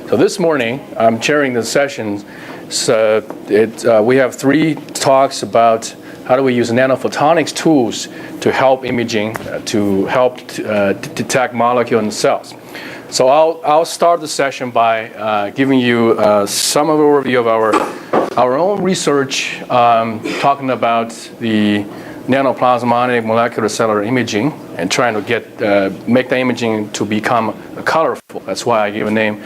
So this morning, I'm chairing the session. So we have 3 talks about how do we use nanophotonics tools to help imaging, to help detect molecules in cells. So I'll start the session by giving you some overview of our own research, talking about the nanoplasmonic molecular cellular imaging and trying to make the imaging to become colorful. That's why I gave a name,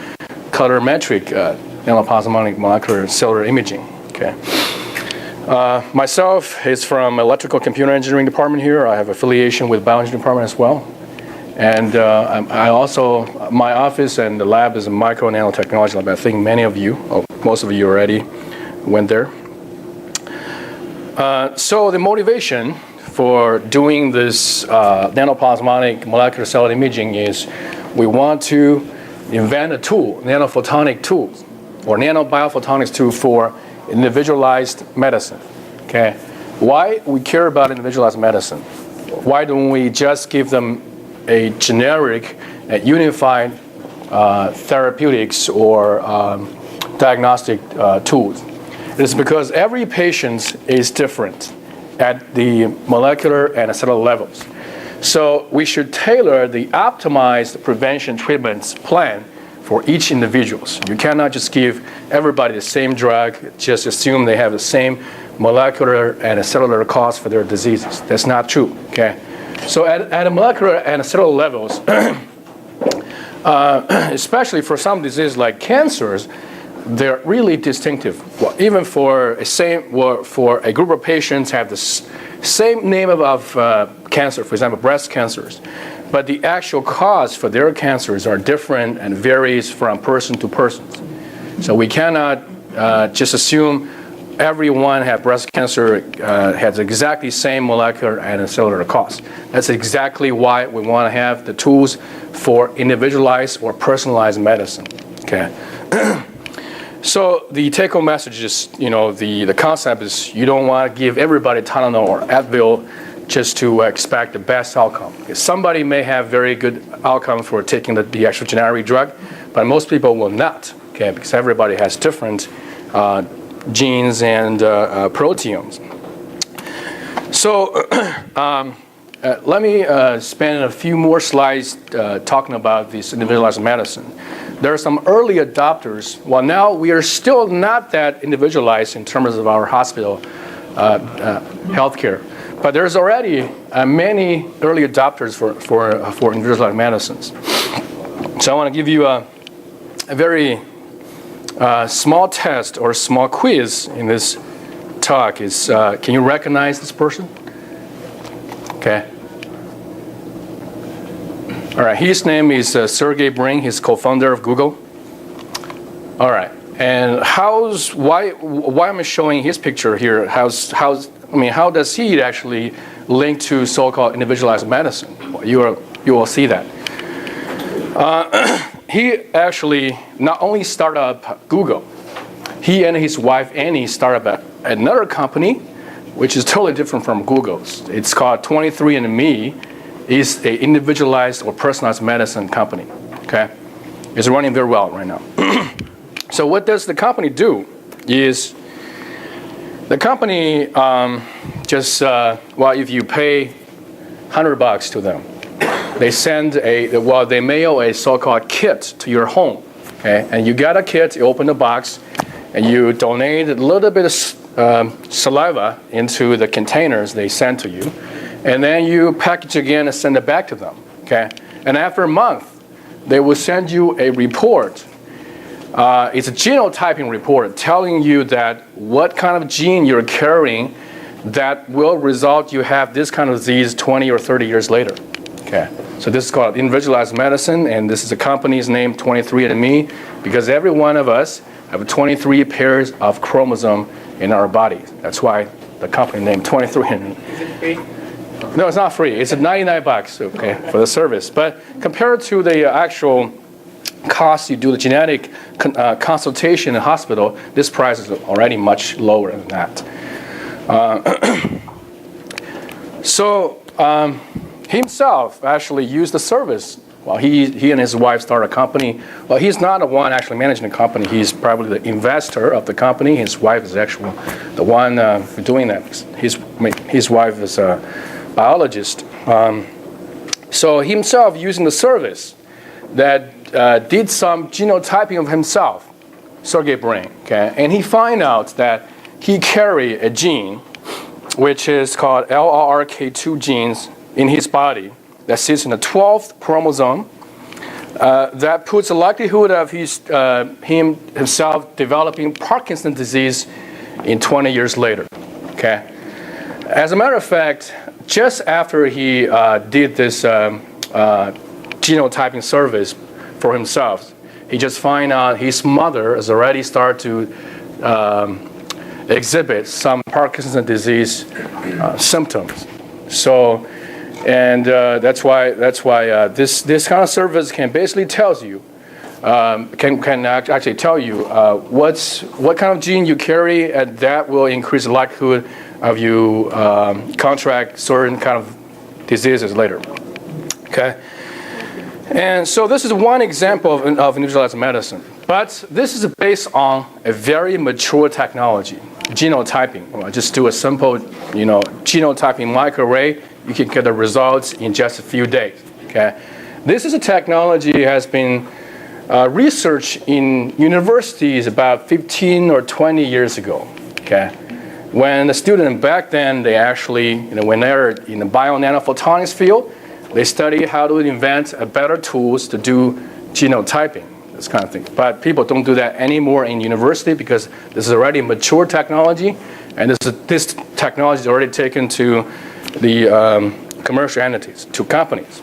Colorimetric Nanoplasmonic Molecular Cellular Imaging. Okay. Myself is from Electrical Computer Engineering Department here. I have affiliation with Bioengineering Department as well. And I also, my office and the lab is a micro nanotechnology lab. I think many of you, or most of you already went there. So the motivation for doing this nanoplasmonic molecular cellular imaging is we want to invent a tool, nanophotonic tool, or nanoBiophotonics tool for individualized medicine. Okay, why we care about individualized medicine? Why don't we just give them a generic, unified therapeutics or diagnostic tools? It's because every patient is different at the molecular and cellular levels. So we should tailor the optimized prevention treatments plan for each individual. You cannot just give everybody the same drug, just assume they have the same molecular and cellular cause for their diseases. That's not true, okay? So at a molecular and cellular levels, especially for some diseases like cancers, they're really distinctive. Well, even for a group of patients have the same name of cancer, for example, breast cancers, but the actual cause for their cancers are different and varies from person to person. So we cannot just assume everyone have breast cancer has exactly same molecular and cellular cause. That's exactly why we want to have the tools for individualized or personalized medicine. Okay. So the take-home message is, the concept is you don't want to give everybody Tylenol or Advil just to expect the best outcome. Because somebody may have very good outcome for taking the actual generic drug, but most people will not, okay, because everybody has different genes and proteomes. So let me spend a few more slides talking about this individualized medicine. There are some early adopters. Well, now we are still not that individualized in terms of our hospital healthcare, but there's already many early adopters for individualized medicines. So I want to give you a very small test or small quiz in this talk. Can you recognize this person? Okay. All right, his name is Sergey Brin. He's co-founder of Google. All right, and why am I showing his picture here? How does he actually link to so-called individualized medicine? Well, you will see that. He actually not only started up Google, he and his wife Annie started up another company, which is totally different from Google's. It's called 23andMe. Is an individualized or personalized medicine company. Okay, it's running very well right now. So what does the company do? Is the company if you pay $100 to them, they mail a so-called kit to your home. Okay, and you get a kit, you open the box, and you donate a little bit of saliva into the containers they send to you. And then you package again and send it back to them, okay? And after a month, they will send you a report. It's a genotyping report telling you that what kind of gene you're carrying that will result you have this kind of disease 20 or 30 years later, okay? So this is called individualized medicine, and this is a company's name, 23andMe, because every one of us have 23 pairs of chromosome in our bodies. That's why the company name 23andMe. Is it free? No, it's not free. It's $99, okay, for the service. But compared to the actual cost you do the genetic consultation in the hospital, this price is already much lower than that. So himself actually used the service Well, he and his wife started a company. Well, he's not the one actually managing the company. He's probably the investor of the company. His wife is actually the one doing that. His wife is a biologist. So himself using the service that did some genotyping of himself, Sergey Brin, okay? And he find out that he carry a gene which is called LRRK2 genes in his body that sits in the 12th chromosome. That puts the likelihood of himself developing Parkinson's disease in 20 years later, okay? As a matter of fact, just after he did this genotyping service for himself, he just find out his mother has already started to exhibit some Parkinson's disease symptoms. So, and that's why this kind of service can basically tells you, can actually tell you what kind of gene you carry, and that will increase the likelihood of you contract certain kind of diseases later. Okay. And so this is one example of individualized medicine. But this is based on a very mature technology, genotyping. Well, just do a simple, genotyping microarray. You can get the results in just a few days. Okay, this is a technology that has been researched in universities about 15 or 20 years ago. Okay, when the student back then they actually, when they're in the bio-nanophotonics field, they study how to invent better tools to do genotyping. This kind of thing. But people don't do that anymore in university because this is already mature technology, and this technology is already taken to the commercial entities, to companies.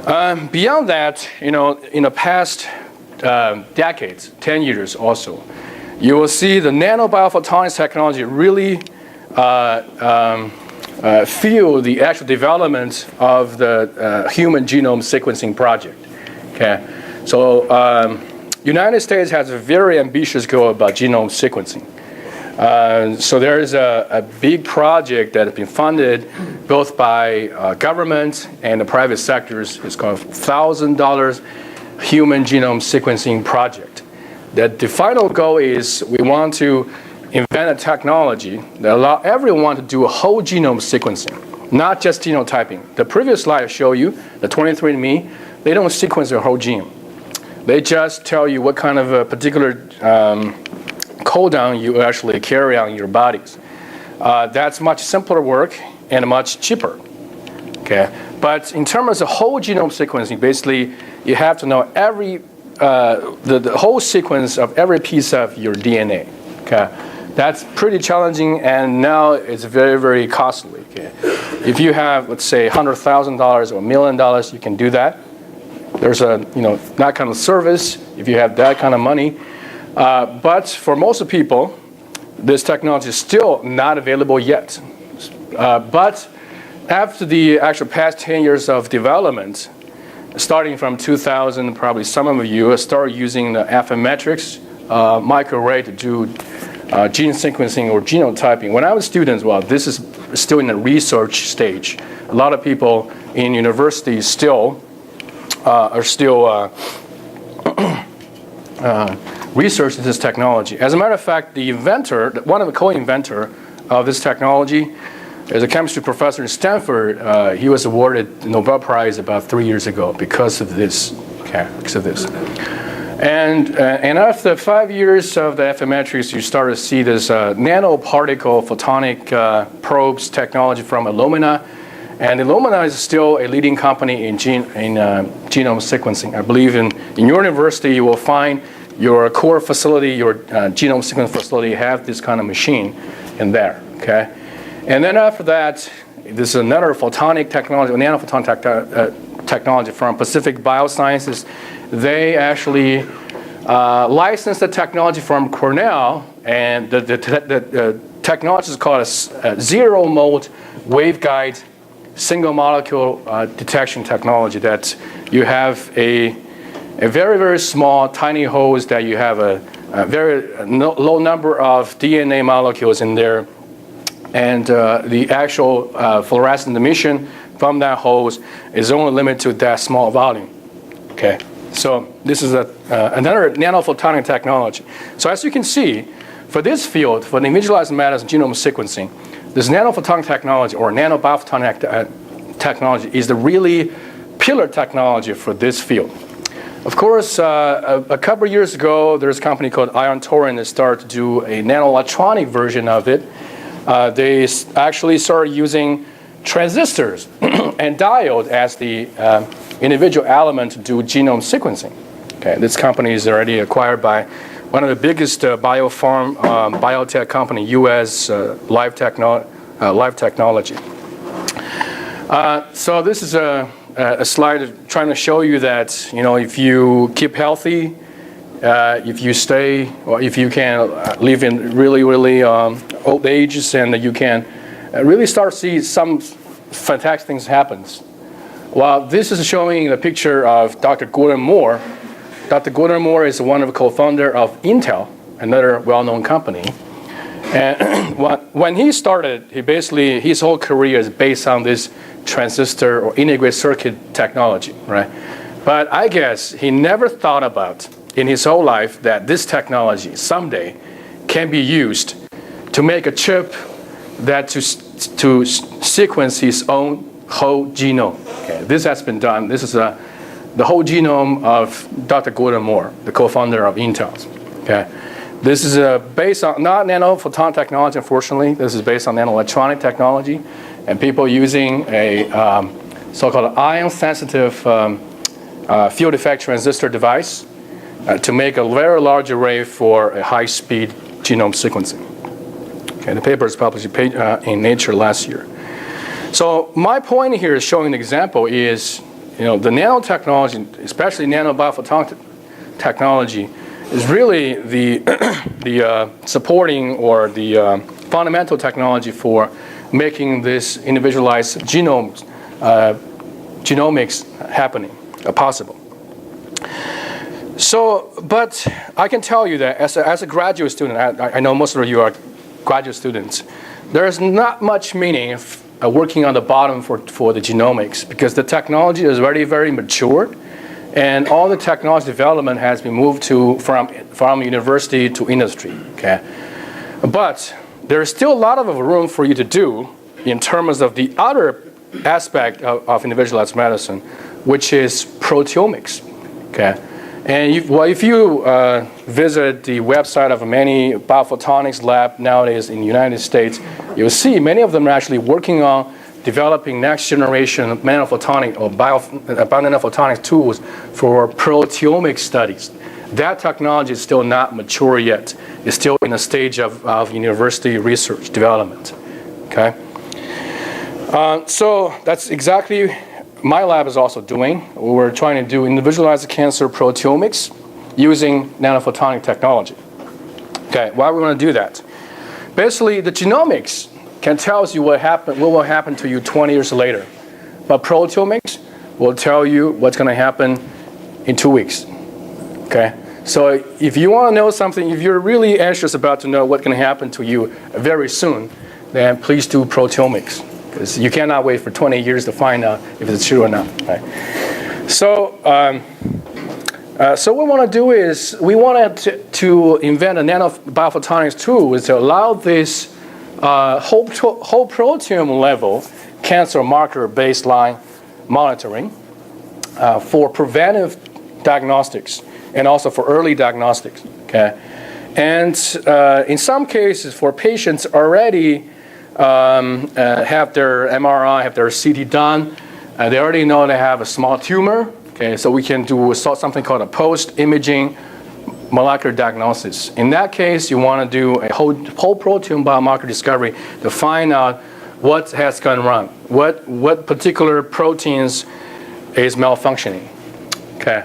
Beyond that, in the past decades, 10 years also, you will see the nanobiphotonics technology really fuel the actual development of the human genome sequencing project. Okay. So United States has a very ambitious goal about genome sequencing. So there is a big project that has been funded both by government and the private sectors. It's called $1,000 Human Genome Sequencing Project. That the final goal is we want to invent a technology that allows everyone to do a whole genome sequencing, not just genotyping. The previous slide I showed you, the 23andMe, they don't sequence your whole genome. They just tell you what kind of a particular codon you actually carry on your bodies. That's much simpler work and much cheaper. Okay, but in terms of whole genome sequencing, basically you have to know the whole sequence of every piece of your DNA. Okay, that's pretty challenging, and now it's very, very costly. Okay, if you have, let's say, $100,000 or $1 million, you can do that. There's that kind of service if you have that kind of money. But for most people, this technology is still not available yet. But after the actual past 10 years of development, starting from 2000, probably some of you started using the Affymetrix microarray to do gene sequencing or genotyping. When I was students, well, this is still in the research stage. A lot of people in universities are still researching this technology. As a matter of fact, the inventor, one of the co-inventor of this technology, is a chemistry professor in Stanford. He was awarded the Nobel Prize about 3 years ago because of this. Okay, because of this. And after 5 years of the Affymetrix, you start to see this nanoparticle photonic probes technology from Illumina. And Illumina is still a leading company in genome sequencing. I believe in your university you will find your core facility, your genome sequencing facility have this kind of machine in there. Okay, and then after that, this is another photonic technology, nanophotonic technology from Pacific Biosciences. They actually licensed the technology from Cornell, and the technology is called a zero-mode waveguide single molecule detection technology, that you have a very, very small, tiny holes that you have a very low number of DNA molecules in there, and the actual fluorescent emission from that host is only limited to that small volume. Okay, so this is another nanophotonic technology. So as you can see, for this field, for the individualized medicine genome sequencing, this nanophotonic technology or nanoBiophotonic technology is the really pillar technology for this field. Of course, a couple of years ago, there's a company called Ion Torrent that started to do a nanoelectronic version of it. They actually started using transistors and diode as the individual element to do genome sequencing. Okay, this company is already acquired by one of the biggest biotech company, U.S. Life Technology. So this is a slide trying to show you that, you know, if you keep healthy, if you stay, or if you can live in really old ages, and you can really start to see some fantastic things happen. Well, this is showing a picture of Dr. Gordon Moore. Dr. Gordon Moore is one of the co-founder of Intel, another well-known company. And when he started, his whole career is based on this transistor or integrated circuit technology, right? But I guess he never thought about in his whole life that this technology someday can be used to make a chip that to sequence his own whole genome. Okay, this has been done. This is the whole genome of Dr. Gordon Moore, the co-founder of Intel. Okay, this is based on not nanophoton technology, unfortunately. This is based on nanoelectronic technology, and people using a so-called ion-sensitive field effect transistor device to make a very large array for a high-speed genome sequencing. Okay, the paper is published in Nature last year. So my point here is showing an example is, you know, the nanotechnology, especially nanoBiophotonic technology, is really the supporting or the fundamental technology for making this individualized genomics happening, possible. So, but I can tell you that as a graduate student, I know most of you are graduate students, there is not much meaning working on the bottom for the genomics, because the technology is already very mature, and all the technology development has been moved from university to industry. Okay, but there is still a lot of room for you to do in terms of the other aspect of individualized medicine, which is proteomics. Okay, and if you visit the website of many biophotonics lab nowadays in the United States, you'll see many of them are actually working on developing next generation nanophotonic or bionanophotonics tools for proteomic studies. That technology is still not mature yet. It's still in a stage of university research development. Okay. So that's exactly my lab is also doing. We're trying to do individualized cancer proteomics using nanophotonic technology. Okay, why we want to do that? Basically, the genomics can tell you what will happen to you 20 years later. But proteomics will tell you what's going to happen in 2 weeks. Okay? So if you want to know something, if you're really anxious about to know what's going to happen to you very soon, then please do proteomics, because you cannot wait for 20 years to find out if it's true or not. Right? So, so what we want to do is we wanted to invent a nanoBiophotonics tool to allow this whole proteome level cancer marker baseline monitoring for preventive diagnostics and also for early diagnostics. Okay, and in some cases for patients already have their MRI, have their CT done, they already know they have a small tumor. Okay, so we can do something called a post-imaging molecular diagnosis. In that case, you want to do a whole proteome biomarker discovery to find out what has gone wrong, what particular proteins is malfunctioning. Okay,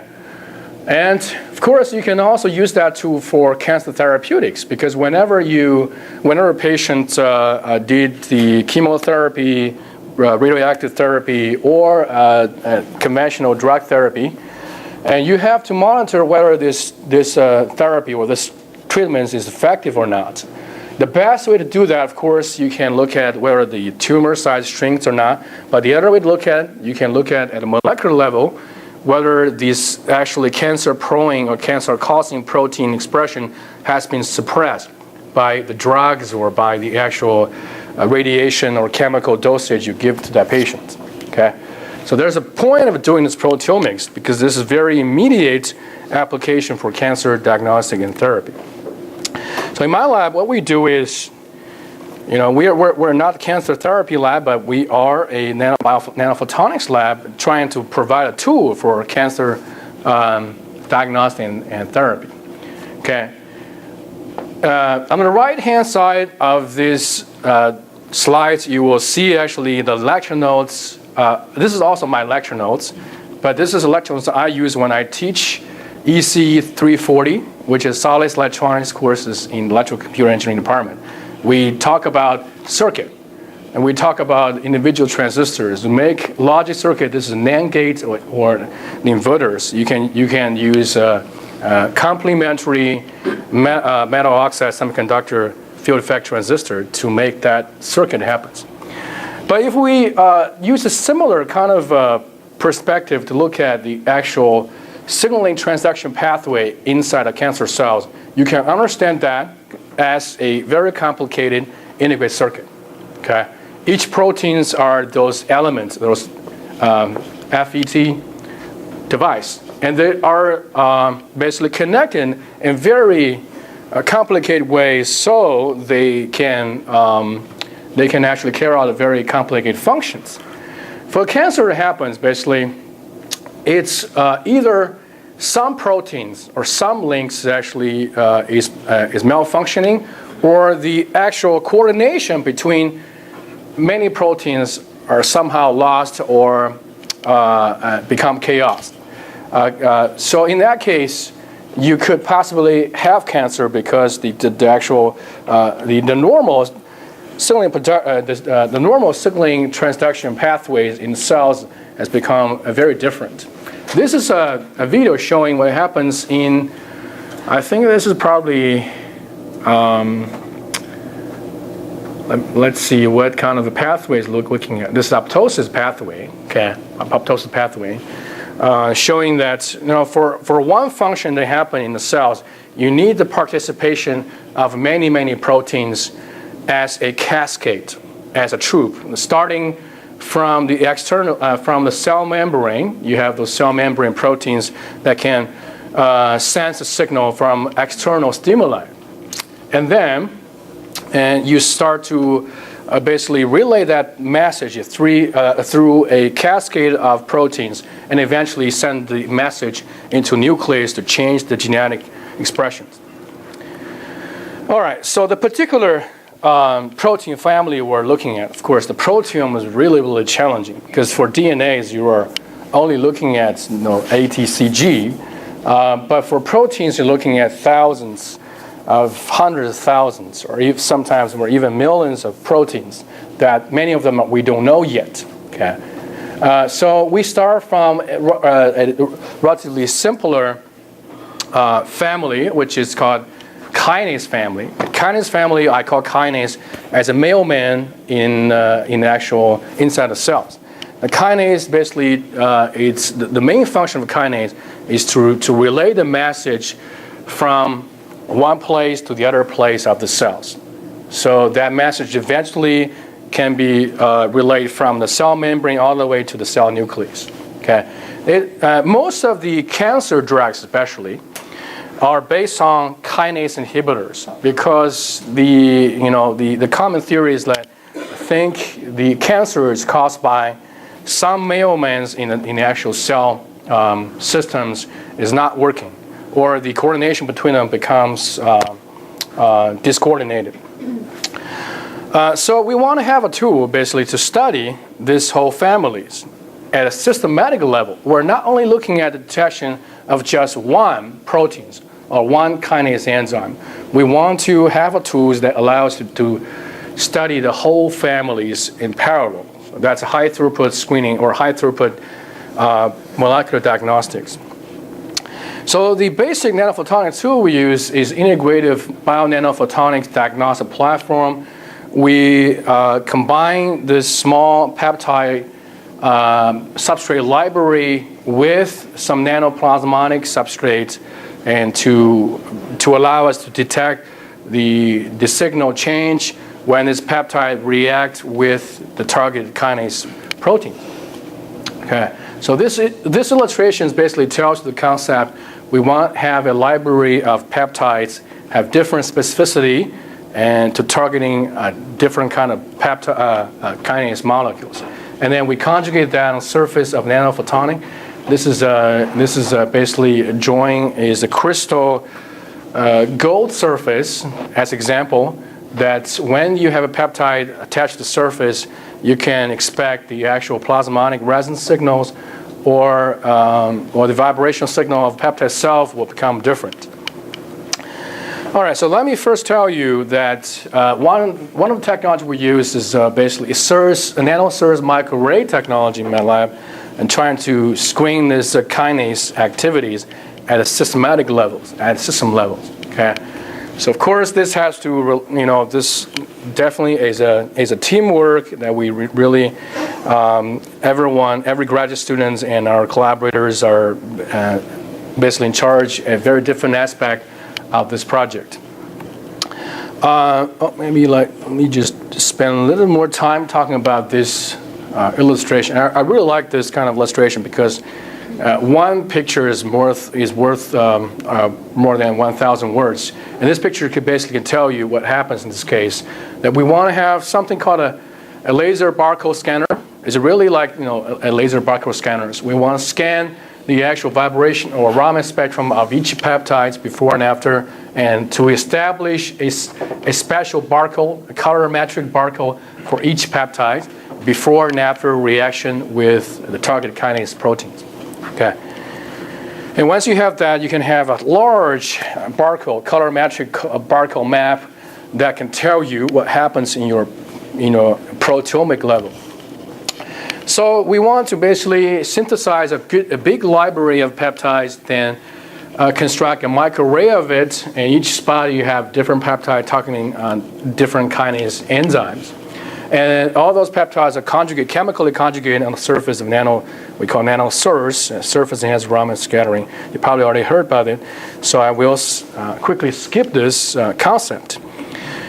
and of course you can also use that tool for cancer therapeutics, because whenever a patient did the chemotherapy, radioactive therapy, or conventional drug therapy, and you have to monitor whether this therapy or this treatment is effective or not. The best way to do that, of course, you can look at whether the tumor size shrinks or not. But the other way to look at, you can look at a molecular level, whether this actually cancer-prone or cancer-causing protein expression has been suppressed by the drugs or by the actual radiation or chemical dosage you give to that patient. Okay? So there's a point of doing this proteomics because this is very immediate application for cancer diagnostic and therapy. So in my lab, what we do is, we're not a cancer therapy lab, but we are a nanophotonics lab trying to provide a tool for cancer diagnostic and therapy. Okay. On the right-hand side of this slides, you will see actually the lecture notes. This is also my lecture notes, but this is a lecture notes I use when I teach EC 340, which is solid electronics courses in electrical computer engineering department. We talk about circuit, and we talk about individual transistors. To make logic circuit, this is NAND gate or the inverters. You can use complementary metal oxide semiconductor field effect transistor to make that circuit happen. But if we use a similar kind of perspective to look at the actual signaling transduction pathway inside of cancer cells, you can understand that as a very complicated integrated circuit. Okay, each proteins are those elements, those FET device, and they are basically connected in very complicated ways, so they can actually carry out very complicated functions. For cancer, it happens basically. It's either some proteins or some links actually is malfunctioning, or the actual coordination between many proteins are somehow lost or become chaos. So in that case, you could possibly have cancer because the normal signaling the normal signaling transduction pathways in cells has become very different. This is a video showing what happens in, I think this is probably, let's see what kind of the pathways looking at. This is apoptosis pathway, okay, apoptosis pathway, showing that for one function to happen in the cells, you need the participation of many proteins as a cascade, as a troop, starting from the external, from the cell membrane. You have those cell membrane proteins that can sense a signal from external stimuli, and then you start to basically relay that message through a cascade of proteins, and eventually send the message into nucleus to change the genetic expressions. All right, so the particular protein family we're looking at, of course, the proteome is really challenging, because for DNAs you are only looking at ATCG, but for proteins you're looking at thousands of hundreds of thousands, or sometimes more even millions of proteins that many of them we don't know yet. Okay, so we start from a relatively simpler family, which is called kinase family. Kinase family, I call kinase as a mailman in actual inside the cells. The kinase basically, it's the main function of kinase is to relay the message from one place to the other place of the cells. So that message eventually can be relayed from the cell membrane all the way to the cell nucleus. Okay, most of the cancer drugs, especially, are based on kinase inhibitors, because the common theory is that think the cancer is caused by some mailmans in the actual cell systems is not working, or the coordination between them becomes discoordinated. So we want to have a tool basically to study this whole families at a systematic level. We're not only looking at the detection of just one proteins or one kinase enzyme. We want to have a tool that allows us to study the whole families in parallel. So that's high throughput screening or high throughput molecular diagnostics. So the basic nanophotonics tool we use is integrative bio-nanophotonics diagnostic platform. We combine this small peptide substrate library with some nanoplasmonic substrate, and to allow us to detect the signal change when this peptide reacts with the target kinase protein. Okay, so this illustration basically tells the concept. We want to have a library of peptides, have different specificity, and to targeting different kind of kinase molecules. And then we conjugate that on the surface of nanophotonic. This is basically is a crystal gold surface as example, that when you have a peptide attached to the surface, you can expect the actual plasmonic resonance signals or the vibrational signal of the peptide itself will become different. All right, so let me first tell you that one of the technologies we use is basically a nano-SIRS microarray technology in my lab, and trying to screen this kinase activities at a systematic levels, at system levels. Okay, so of course this has to, this definitely is a teamwork that we really, every graduate students and our collaborators are basically in charge a very different aspect of this project. Let me just spend a little more time talking about this illustration. I really like this kind of illustration because one picture is worth more than 1,000 words. And this picture could basically tell you what happens in this case. That we want to have something called a laser barcode scanner. It's really like a laser barcode scanner. So we want to scan the actual vibration or Raman spectrum of each peptides before and after, and to establish a special barcode, a colorimetric barcode for each peptide before and after reaction with the target kinase proteins. Okay. And once you have that, you can have a large barcode, colorimetric barcode map that can tell you what happens in your proteomic level. So we want to basically synthesize a big library of peptides, then construct a microarray of it, and each spot you have different peptide targeting on different kinase enzymes. And all those peptides are chemically conjugated on the surface of we call nano-SIRS, surface enhanced Raman scattering. You probably already heard about it, so I will quickly skip this concept.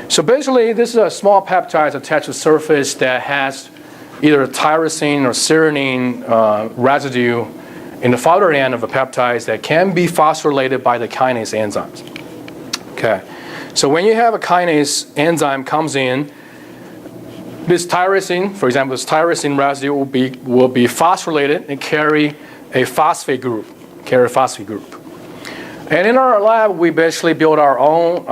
So basically, this is a small peptide attached to the surface that has either a tyrosine or serine residue in the farther end of the peptides that can be phosphorylated by the kinase enzymes. Okay, so when you have a kinase enzyme comes in, this tyrosine, for example, this tyrosine residue will be phosphorylated and carry a phosphate group. And in our lab, we basically built our own.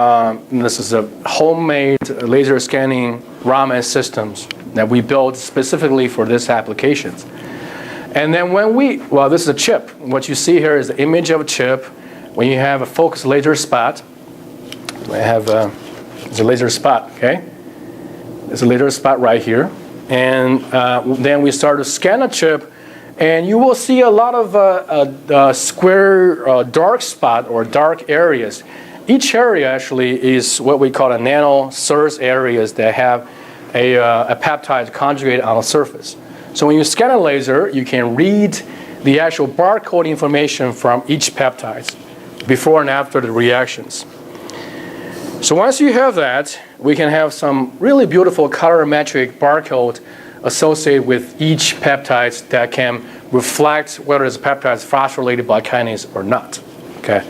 This is a homemade laser scanning Raman systems that we built specifically for this applications. And then this is a chip. What you see here is the image of a chip. When you have a focused laser spot, it's a laser spot, okay? There's a laser spot right here. And then we start to scan a chip, and you will see a lot of square dark spot or dark areas. Each area actually is what we call a nano-SIRS areas that have a peptide conjugated on the surface. So when you scan a laser, you can read the actual barcode information from each peptide before and after the reactions. So once you have that, we can have some really beautiful colorimetric barcode associated with each peptide that can reflect whether this peptide is phosphorylated by kinase or not. Okay,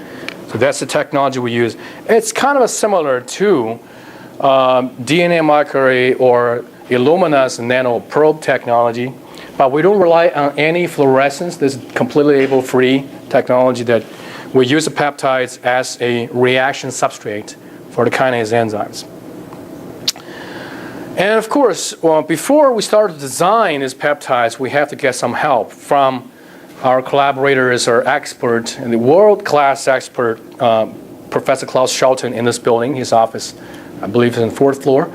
so that's the technology we use. It's kind of similar to DNA microarray or Illumina's nanoprobe technology, but we don't rely on any fluorescence. This is completely label-free technology that we use the peptides as a reaction substrate for the kinase enzymes. And of course, before we start to design these peptides, we have to get some help from our collaborators or expert, and the world-class expert, Professor Klaus Schalten in this building, his office, I believe, is on the 4th floor.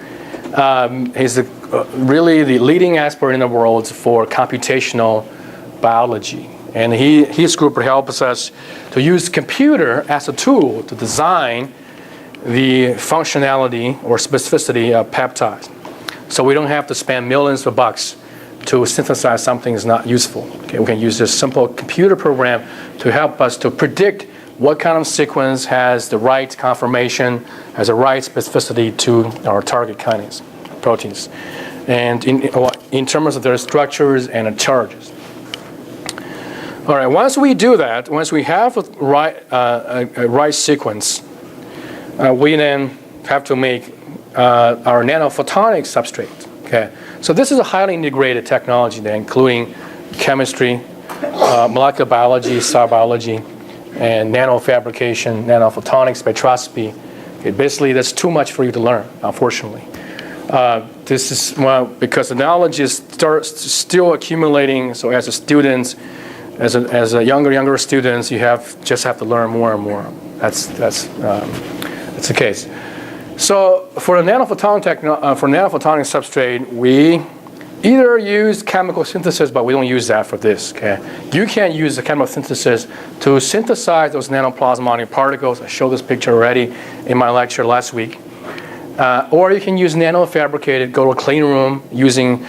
He's really the leading expert in the world for computational biology. And his group helps us to use computer as a tool to design the functionality or specificity of peptides. So we don't have to spend millions of bucks to synthesize something that's not useful. Okay, we can use this simple computer program to help us to predict what kind of sequence has the right conformation, has the right specificity to our target kinase proteins, and in terms of their structures and charges. All right, once we do that, once we have a right sequence, we then have to make our nanophotonic substrate. Okay, so this is a highly integrated technology, including chemistry, molecular biology, cell biology, and nanofabrication, nanophotonic spectroscopy. Okay, basically, that's too much for you to learn, unfortunately. This is because the knowledge is still accumulating. So as a student, as a younger students, you just have to learn more and more. That's the case. So for the nanophotonic substrate, we either use chemical synthesis, but we don't use that for this. Okay, you can use the chemical synthesis to synthesize those nanoplasmonic particles. I showed this picture already in my lecture last week. Or you can use nanofabricated, go to a clean room using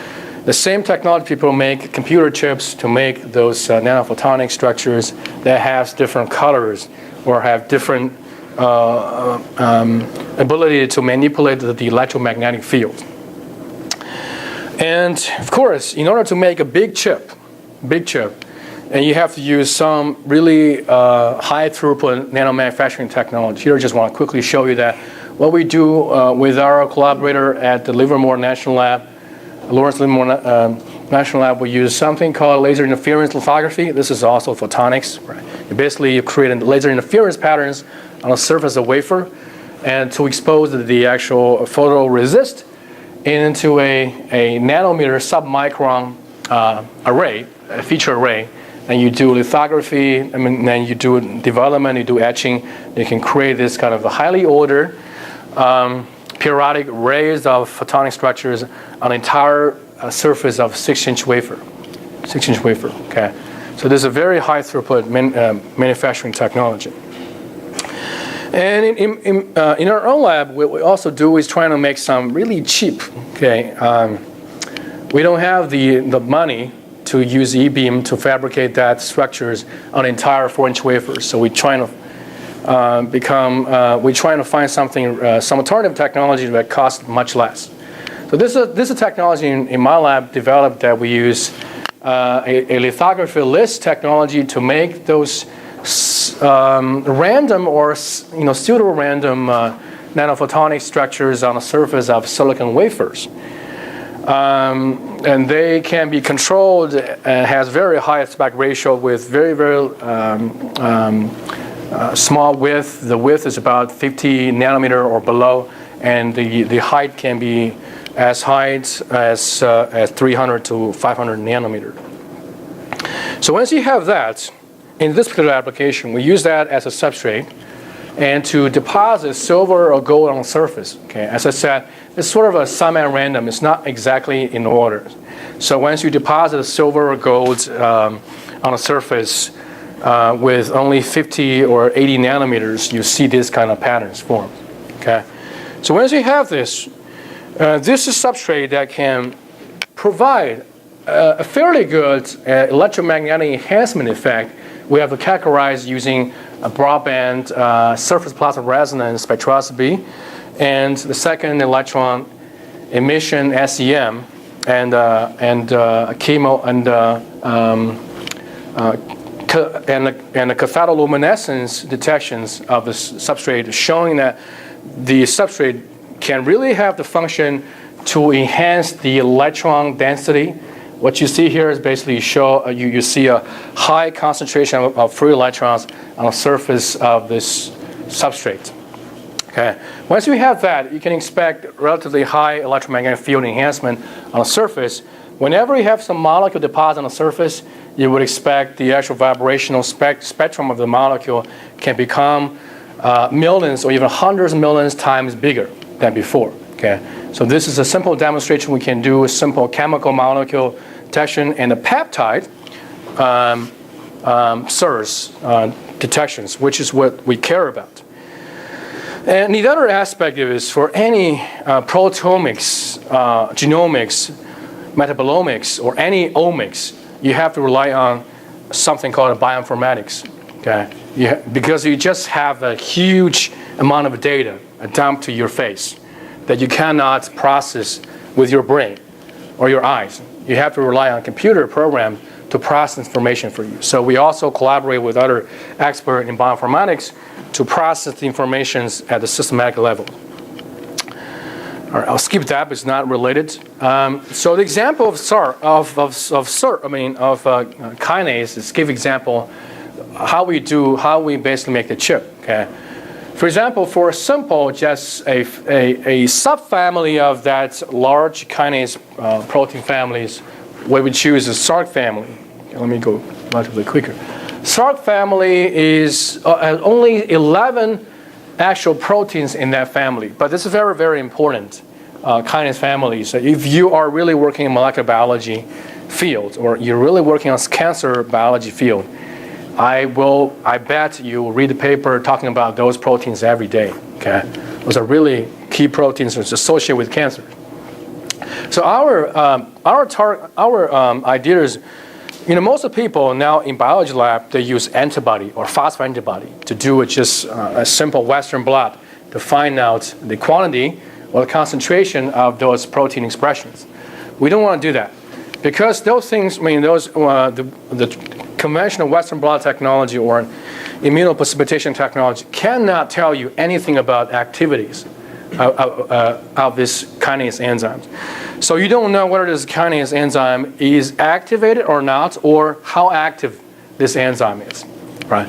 the same technology people make computer chips to make those nanophotonic structures that have different colors or have different ability to manipulate the electromagnetic field. And of course, in order to make a big chip, and you have to use some really high throughput nanomanufacturing technology. Here I just want to quickly show you that what we do with our collaborator at the Livermore National Lab, Lawrence Livermore National Lab, we use something called laser interference lithography. This is also photonics. Right? Basically, you create laser interference patterns on the surface of wafer, and to expose the actual photoresist into a nanometer submicron array, a feature array. And you do lithography, then you do development, you do etching. You can create this kind of a highly ordered periodic arrays of photonic structures on the entire surface of 6-inch wafer. 6-inch wafer. Okay. So this is a very high throughput manufacturing technology. And in our own lab, what we also do is trying to make some really cheap. Okay. We don't have the money to use E-beam to fabricate that structures on entire 4-inch wafers. So we're trying to find something, some alternative technology that costs much less. So this is a technology in my lab developed that we use a lithography-less technology to make those random or pseudo-random nanophotonic structures on the surface of silicon wafers. And they can be controlled and has very high aspect ratio with very, very small width. The width is about 50 nanometer or below, and the height can be as high as 300 to 500 nanometer. So once you have that, in this particular application, we use that as a substrate and to deposit silver or gold on the surface. Okay, as I said, it's sort of a semi-random. It's not exactly in order. So once you deposit silver or gold on a surface with only 50 or 80 nanometers, you see this kind of patterns form. Okay, so once you have this, this is a substrate that can provide a fairly good electromagnetic enhancement effect. We have to characterize using a broadband surface plasma resonance spectroscopy, and the second electron emission SEM, and chemo and the cathodoluminescence detections of the substrate, showing that the substrate can really have the function to enhance the electron density. What you see here is basically you see a high concentration of free electrons on the surface of this substrate. Okay. Once you have that, you can expect relatively high electromagnetic field enhancement on the surface. Whenever you have some molecule deposit on the surface, you would expect the actual vibrational spectrum of the molecule can become millions or even hundreds of millions times bigger than before. Okay. So this is a simple demonstration we can do, a simple chemical molecule detection, and the peptide SIRS detections, which is what we care about. And the other aspect is for any proteomics, genomics, metabolomics, or any omics, you have to rely on something called bioinformatics, okay? Because you just have a huge amount of data dumped to your face that you cannot process with your brain or your eyes. You have to rely on a computer program to process information for you. So we also collaborate with other experts in bioinformatics to process the information at the systematic level. All right, I'll skip that, but it's not related. So the example of kinase is give example how we basically make the chip. Okay. For example, for a simple, just a subfamily of that large kinase protein families, what we choose is Sark family. Okay, let me go relatively quicker. Sark family is only 11 actual proteins in that family, but this is very, very important kinase family. So if you are really working in molecular biology field, or you're really working on cancer biology field, I bet you will read the paper talking about those proteins every day. Okay, those are really key proteins associated with cancer. So our idea is, most of the people now in biology lab, they use antibody or phosphor antibody to do just a simple Western blot to find out the quantity or the concentration of those protein expressions. We don't want to do that because those things, the conventional Western blot technology or immunoprecipitation technology cannot tell you anything about activities of this kinase enzymes. So you don't know whether this kinase enzyme is activated or not, or how active this enzyme is, right?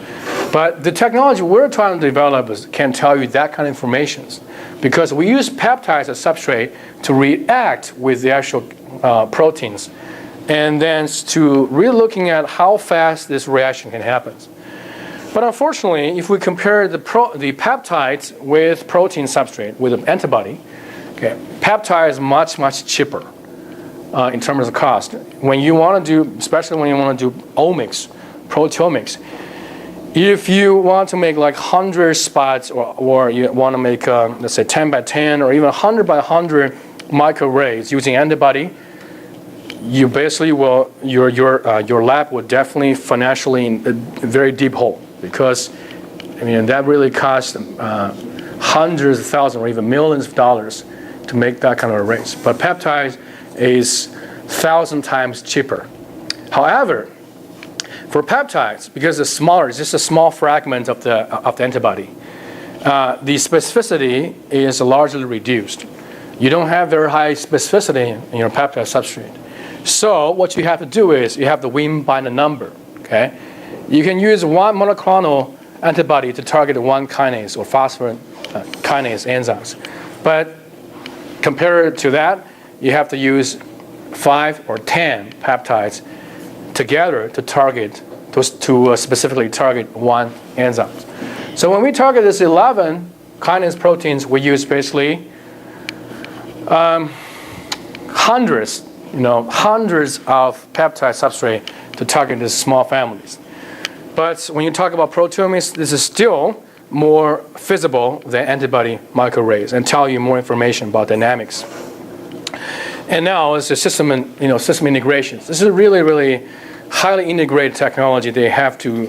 But the technology we're trying to develop can tell you that kind of information, because we use peptides as substrate to react with the actual proteins, and then to really looking at how fast this reaction can happen. But unfortunately, if we compare the peptides with protein substrate with an antibody, okay, peptide is much, much cheaper in terms of cost. When you want to do, especially when you want to do omics, proteomics, if you want to make like 100 spots or you want to make, let's say 10 by 10 or even 100 by 100 microarrays using antibody, you basically will, your lab will definitely financially in a very deep hole, because that really costs hundreds of thousands or even millions of dollars to make that kind of arrays. But peptide is 1,000 times cheaper. However, for peptides, because it's smaller, it's just a small fragment of the antibody, the specificity is largely reduced. You don't have very high specificity in your peptide substrate. So what you have to do is you have to win by the number. Okay, you can use one monoclonal antibody to target one kinase or phosphor kinase enzymes, but compared to that, you have to use 5 or 10 peptides together to target to specifically target one enzyme. So when we target this 11 kinase proteins, we use basically hundreds of peptide substrate to target these small families. But when you talk about proteomics, this is still more feasible than antibody microarrays and tell you more information about dynamics. And now it's a system integrations. This is really, really highly integrated technology. You have to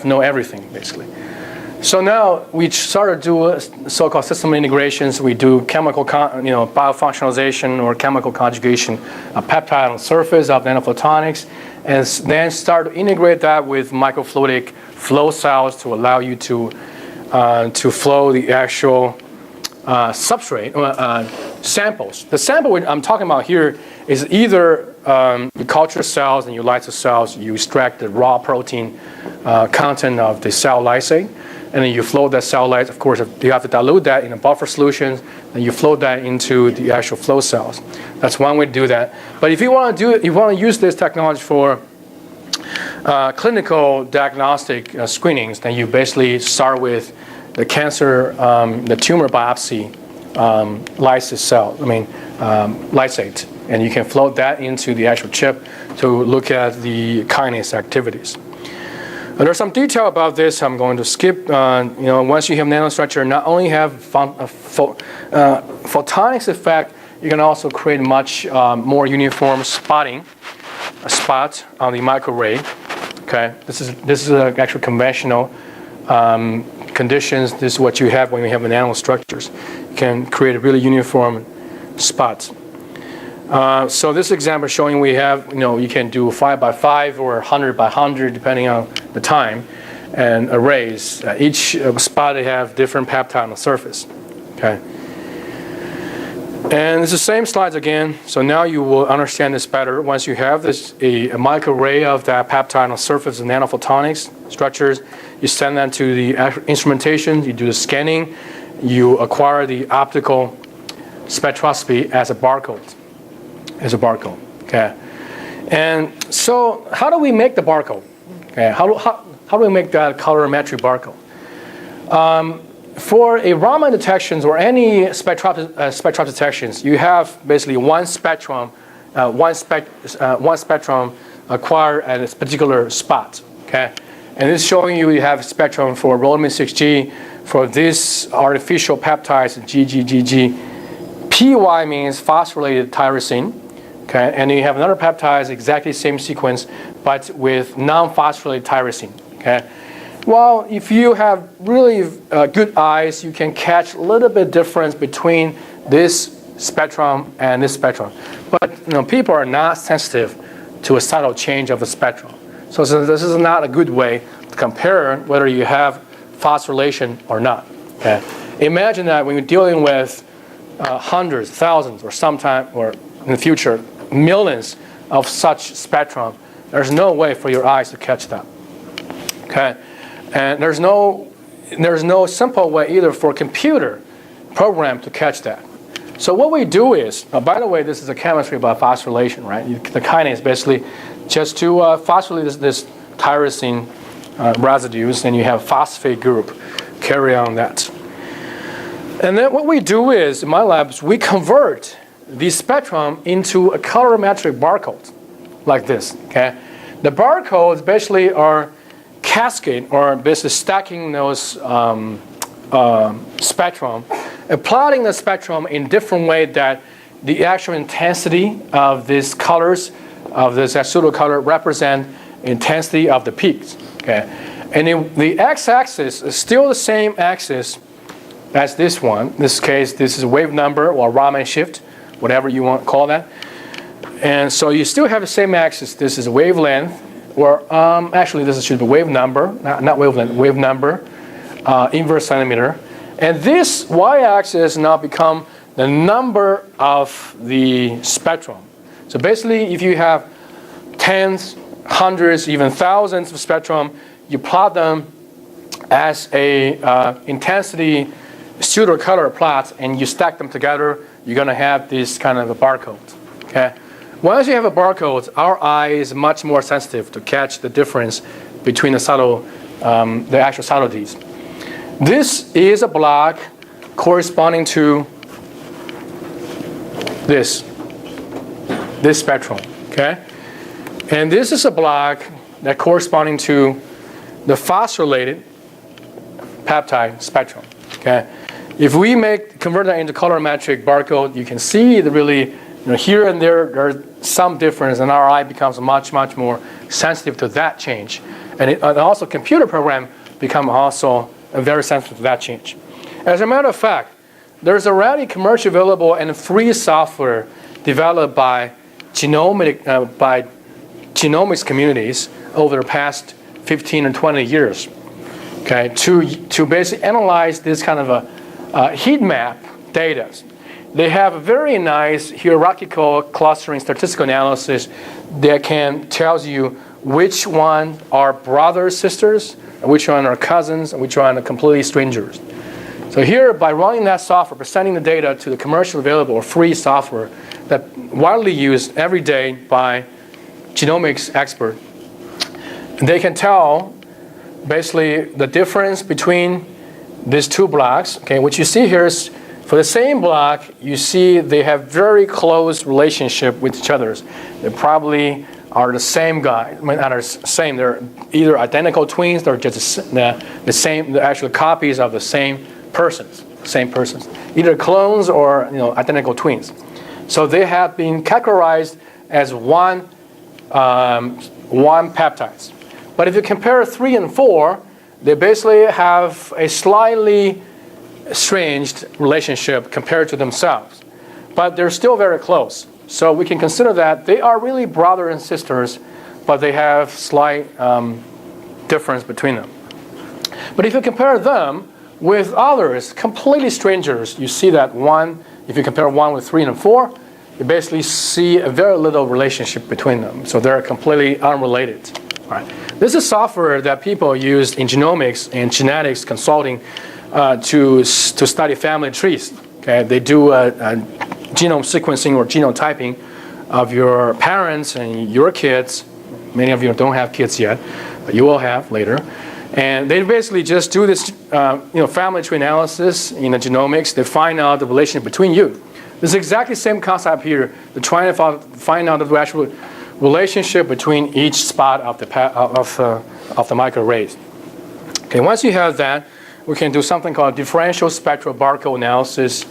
know everything basically. So now we started to do so-called system integrations. We do chemical, biofunctionalization or chemical conjugation of peptide on the surface of nanophotonics, and then start to integrate that with microfluidic flow cells to allow you to flow the actual substrate samples. The sample I'm talking about here is either you culture cells and you lyse cells, you extract the raw protein content of the cell lysate, and then you flow that cell lysate. Of course, you have to dilute that in a buffer solution, and you flow that into the actual flow cells. That's one way to do that. But if you want to use this technology for clinical diagnostic screenings, then you basically start with the cancer, the tumor biopsy lysate, and you can float that into the actual chip to look at the kinase activities. There's some detail about this I'm going to skip. Once you have nanostructure, not only have photonics effect, you can also create much more uniform spots on the microarray. Okay, this is actually conventional conditions. This is what you have when you have nanostructures. You can create a really uniform spots. So this example is showing we have, you can do 5 by 5 or 100 by 100 depending on the time, and arrays. Each spot they have different peptide on the surface. Okay. And it's the same slides again. So now you will understand this better once you have this a microarray of that peptide on the surface of nanophotonics structures. You send them to the instrumentation. You do the scanning. You acquire the optical spectroscopy as a barcode. Okay. And so how do we make the barcode? Okay. How do we make that colorimetric barcode? For a Raman detections or any spectroscopy detections, you have basically one spectrum acquired at a particular spot. Okay. And this is showing you have a spectrum for rhodamine 6G for this artificial peptides GGGG. PY means phosphorylated tyrosine. Okay, and you have another peptide, exactly the same sequence, but with non-phosphorylated tyrosine. Okay, well, if you have really good eyes, you can catch a little bit difference between this spectrum and this spectrum. But people are not sensitive to a subtle change of the spectrum. So this is not a good way to compare whether you have phosphorylation or not. Okay, imagine that when you're dealing with hundreds, thousands, or sometime, or in the future, millions of such spectrum, there's no way for your eyes to catch that. Okay, and there's no simple way either for a computer program to catch that. So what we do is, by the way, this is a chemistry about phosphorylation, right? The kinase basically just to phosphorylate this tyrosine residues, and you have phosphate group carry on that. And then what we do is, in my labs, we convert the spectrum into a colorimetric barcode, like this. Okay, the barcodes basically are cascade or basically stacking those spectrum, and plotting the spectrum in different way that the actual intensity of these colors of this pseudo color represent intensity of the peaks. Okay, and the x-axis is still the same axis as this one. In this case, this is wave number or Raman shift, whatever you want to call that. And so you still have the same axis. This is wavelength, or actually this should be wave number, not wavelength, wave number, inverse centimeter. And this y-axis now become the number of the spectrum. So basically, if you have tens, hundreds, even thousands of spectrum, you plot them as a intensity pseudo color plots, and you stack them together, you're going to have this kind of a barcode. Okay. Once you have a barcode, our eye is much more sensitive to catch the difference between the actual subtleties. This is a block corresponding to this spectrum. Okay. And this is a block that corresponding to the phosphorylated peptide spectrum. Okay. If we convert that into colorimetric barcode, you can see the really, here and there's some difference, and our eye becomes much more sensitive to that change. And also computer program become also very sensitive to that change. As a matter of fact, there's already commercially available and free software developed by genomics communities over the past 15 and 20 years. Okay, to basically analyze this kind of a heat map data. They have a very nice hierarchical clustering statistical analysis that can tells you which one are brothers, sisters, which one are cousins, and which one are completely strangers. So here, by running that software, presenting the data to the commercially available or free software that widely used every day by genomics experts, they can tell basically the difference between these two blocks. Okay, what you see here is for the same block, you see they have very close relationship with each other. They're probably are the same guy. I mean, not the same. They're either identical twins or just the same, the actual copies of the same persons. Either clones or identical twins. So they have been categorized as one peptides. But if you compare 3 and 4, they basically have a slightly estranged relationship compared to themselves. But they're still very close. So we can consider that they are really brother and sisters, but they have slight difference between them. But if you compare them with others, completely strangers, you see that if you compare 1 with 3 and 4, you basically see a very little relationship between them. So they're completely unrelated. Right. This is software that people use in genomics and genetics consulting to study family trees. Okay, they do genome sequencing or genotyping of your parents and your kids. Many of you don't have kids yet, but you will have later. And they basically just do this family tree analysis in the genomics. They find out the relationship between you. This is exactly the same concept here. They're trying to find out the actual relationship between each spot of the microarrays. Okay, once you have that, we can do something called differential spectral barcode analysis.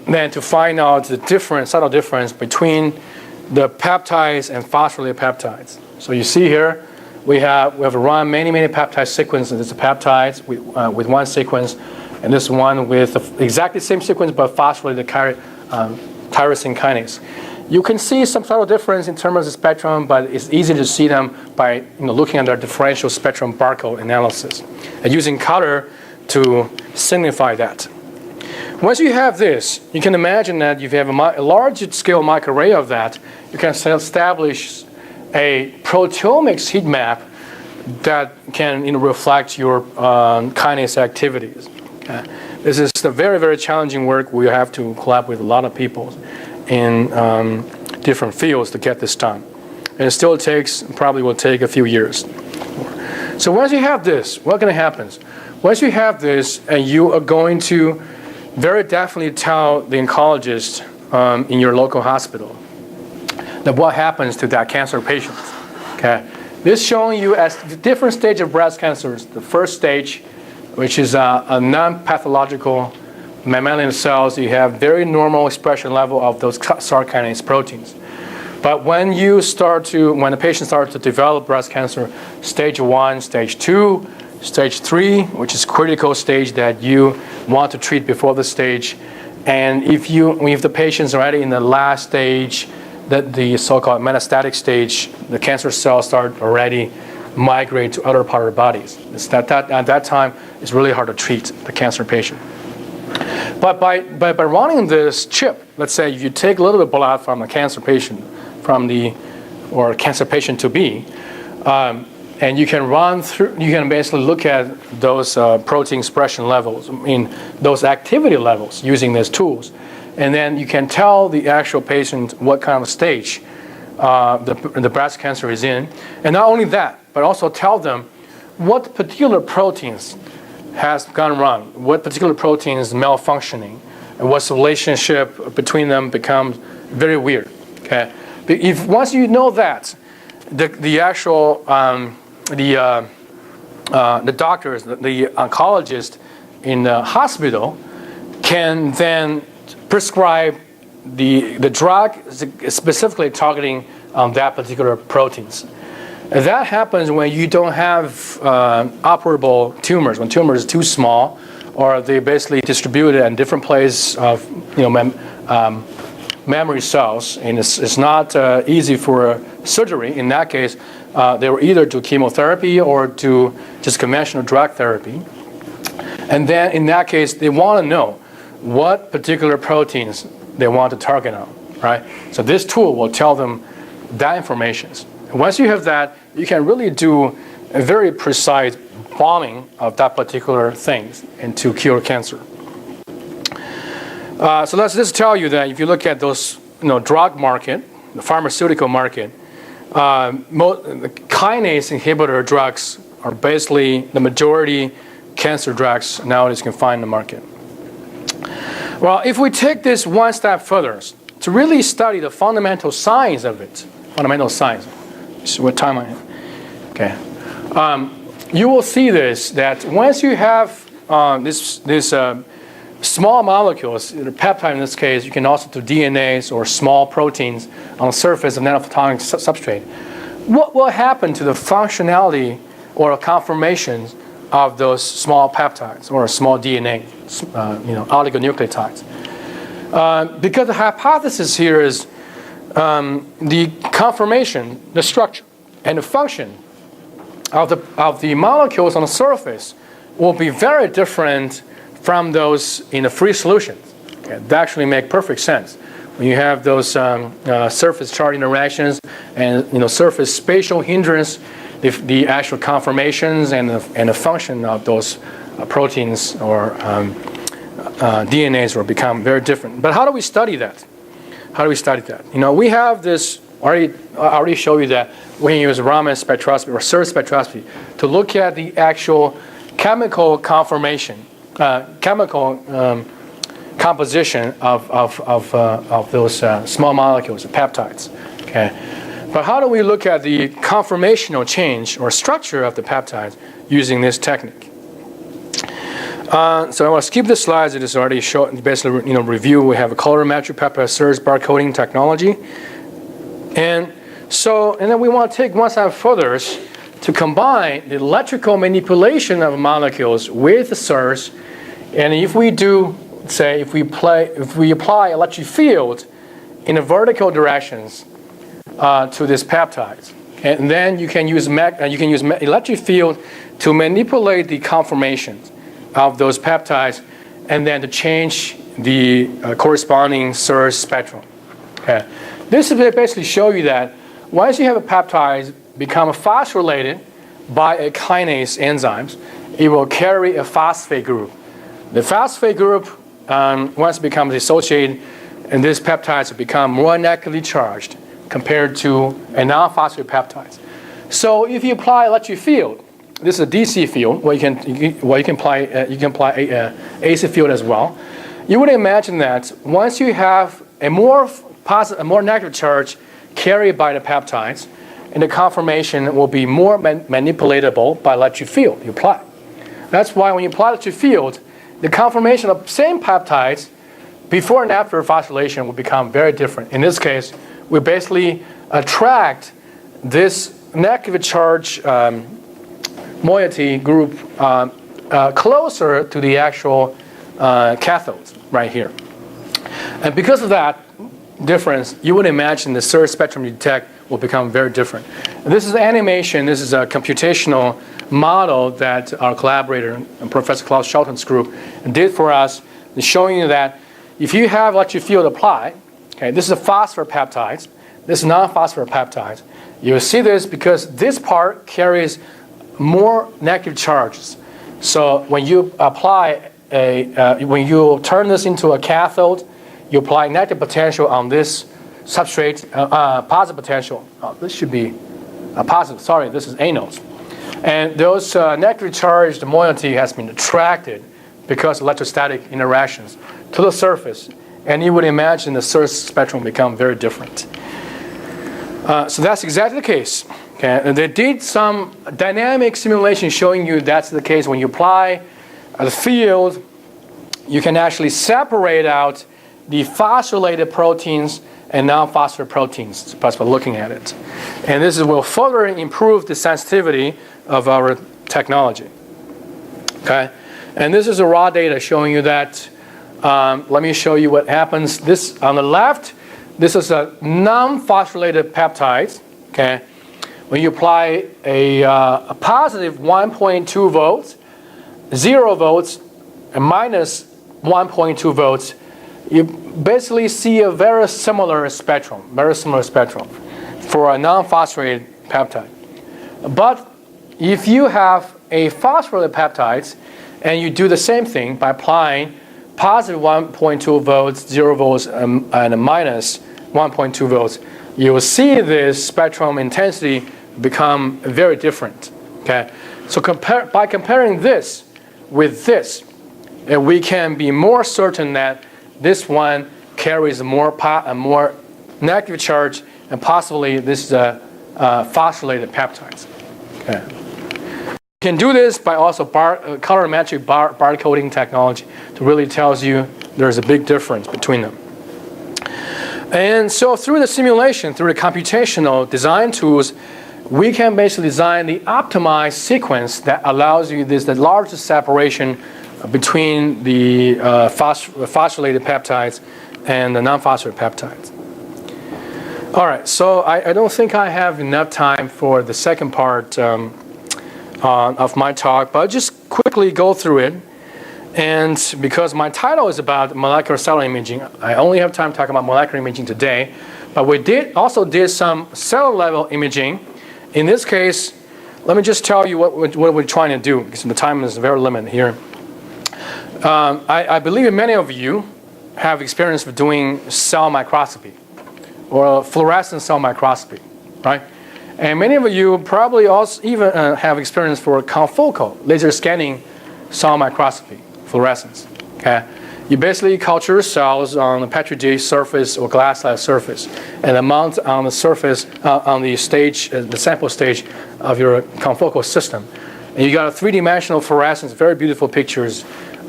Then to find out the subtle difference between the peptides and phosphorylated peptides. So you see here, we have run many peptide sequences. It's peptides with one sequence, and this one with exactly the same sequence but phosphorylated tyrosine kinase. You can see some subtle difference in terms of the spectrum, but it's easy to see them by looking at their differential spectrum barcode analysis and using color to signify that. Once you have this, you can imagine that if you have a large-scale microarray of that, you can establish a proteomics heat map that can reflect your kinase activities. Okay. This is a very, very challenging work. We have to collaborate with a lot of people in different fields to get this done. And it still probably will take a few years. So once you have this, what's going to happen? Once you have this, and you are going to very definitely tell the oncologist in your local hospital that what happens to that cancer patient. Okay, this showing you as the different stage of breast cancers. The first stage, which is a non-pathological mammalian cells, you have very normal expression level of those Src kinase proteins. But when the patient starts to develop breast cancer, stage 1, stage 2, stage 3, which is critical stage that you want to treat before the stage, and if the patient's already in the last stage, the so-called metastatic stage, the cancer cells start already migrate to other part of the bodies. At that time, it's really hard to treat the cancer patient. But by running this chip, let's say if you take a little bit of blood from the cancer patient, or cancer patient to be, and you can basically look at those protein expression levels, those activity levels using these tools. And then you can tell the actual patient what kind of stage the breast cancer is in. And not only that, but also tell them what particular proteins has gone wrong, what particular protein is malfunctioning, and what's the relationship between them becomes very weird. Okay, once you know that, the actual the doctors, the oncologist in the hospital can then prescribe the drug specifically targeting that particular proteins. And that happens when you don't have operable tumors, when tumors are too small, or they basically distributed in different places of memory cells, and it's not easy for surgery. In that case, they were either to chemotherapy or to just conventional drug therapy. And then in that case, they want to know what particular proteins they want to target on, right? So this tool will tell them that information. Once you have that, you can really do a very precise bombing of that particular thing and to cure cancer. So let's just tell you that if you look at those, drug market, the pharmaceutical market, the kinase inhibitor drugs are basically the majority cancer drugs nowadays you can find in the market. Well, if we take this one step further to really study the fundamental science of it, fundamental science. So what time I have? Okay. You will see this, that once you have this small molecules, the peptide in this case, you can also do DNAs or small proteins on the surface of nanophotonic substrate. What will happen to the functionality or conformations of those small peptides or small DNA, oligonucleotides? Because the hypothesis here is the conformation, the structure, and the function of the molecules on the surface will be very different from those in the free solutions. Okay, that actually make perfect sense. When you have those surface charge interactions and surface spatial hindrance, the actual conformations and the function of those proteins or DNAs will become very different. But how do we study that? How do we study that? We have this, I already showed you that we can use Raman spectroscopy or SIR spectroscopy to look at the actual chemical conformation, chemical composition of those small molecules, the peptides. Okay, but how do we look at the conformational change or structure of the peptides using this technique? So I want to skip the slides. It is already shown. Basically, review. We have a colorimetric peptide SIRS barcoding technology, and then we want to take one step further to combine the electrical manipulation of molecules with the SIRS. And if we do, say, if we apply electric field in the vertical directions to these peptides, and then you can use electric field to manipulate the conformations of those peptides, and then to change the corresponding SIRS spectrum. Okay. This will basically show you that once you have a peptide become phosphorylated by a kinase enzymes, it will carry a phosphate group. The phosphate group, once it becomes associated, and these peptides will become more negatively charged compared to a non-phosphate peptides. So if you apply electric field, this is a DC field where you can apply AC field as well. You would imagine that once you have a more negative charge carried by the peptides, and the conformation will be more manipulatable by electric field you apply. That's why when you apply electric field, the conformation of same peptides before and after phosphorylation will become very different. In this case, we basically attract this negative charge moiety group closer to the actual cathodes right here. And because of that difference, you would imagine the SIRS spectrum you detect will become very different. And this is animation. This is a computational model that our collaborator, Professor Klaus Schalten's group, did for us, showing you that if you have electric field applied, okay, this is a phosphorpeptides, this is non-phosphorpeptides. You'll see this because this part carries more negative charges. So when you apply when you turn this into a cathode, you apply negative potential on this substrate, positive potential. This should be a positive. Sorry, this is anodes. And those negatively charged moiety has been attracted because of electrostatic interactions to the surface. And you would imagine the SIRS spectrum become very different. So that's exactly the case. Okay, and they did some dynamic simulation showing you that's the case. When you apply the field, you can actually separate out the phosphorylated proteins and non-phosphorylated proteins just by looking at it. And this will further improve the sensitivity of our technology. Okay, and this is a raw data showing you that. Let me show you what happens. This on the left, this is a non-phosphorylated peptide. Okay. When you apply a positive 1.2 volts, 0 volts, and minus 1.2 volts, you basically see a very similar spectrum for a non-phosphorylated peptide. But if you have a phosphorylated peptides and you do the same thing by applying positive 1.2 volts, 0 volts, and minus 1.2 volts, you will see this spectrum intensity become very different. Okay, so by comparing this with this, we can be more certain that this one carries a more negative charge and possibly this is phosphorylated peptides. Okay. You can do this by also colorimetric barcoding technology to really tells you there's a big difference between them. And so through the simulation, through the computational design tools, we can basically design the optimized sequence that allows you the largest separation between the phosphorylated peptides and the non-phosphorylated peptides. All right, so I don't think I have enough time for the second part of my talk, but I'll just quickly go through it. And because my title is about molecular cellular imaging, I only have time to talk about molecular imaging today. But we also did some cellular level imaging. In this case, let me just tell you what we're trying to do, because the time is very limited here. I believe many of you have experience with doing cell microscopy or fluorescent cell microscopy, right? And many of you probably also even have experience for confocal laser scanning cell microscopy, fluorescence. Okay, you basically culture cells on a petri dish surface or glass-like surface, and the mount on the surface on the stage, the sample stage of your confocal system, and you got a three-dimensional fluorescence, very beautiful pictures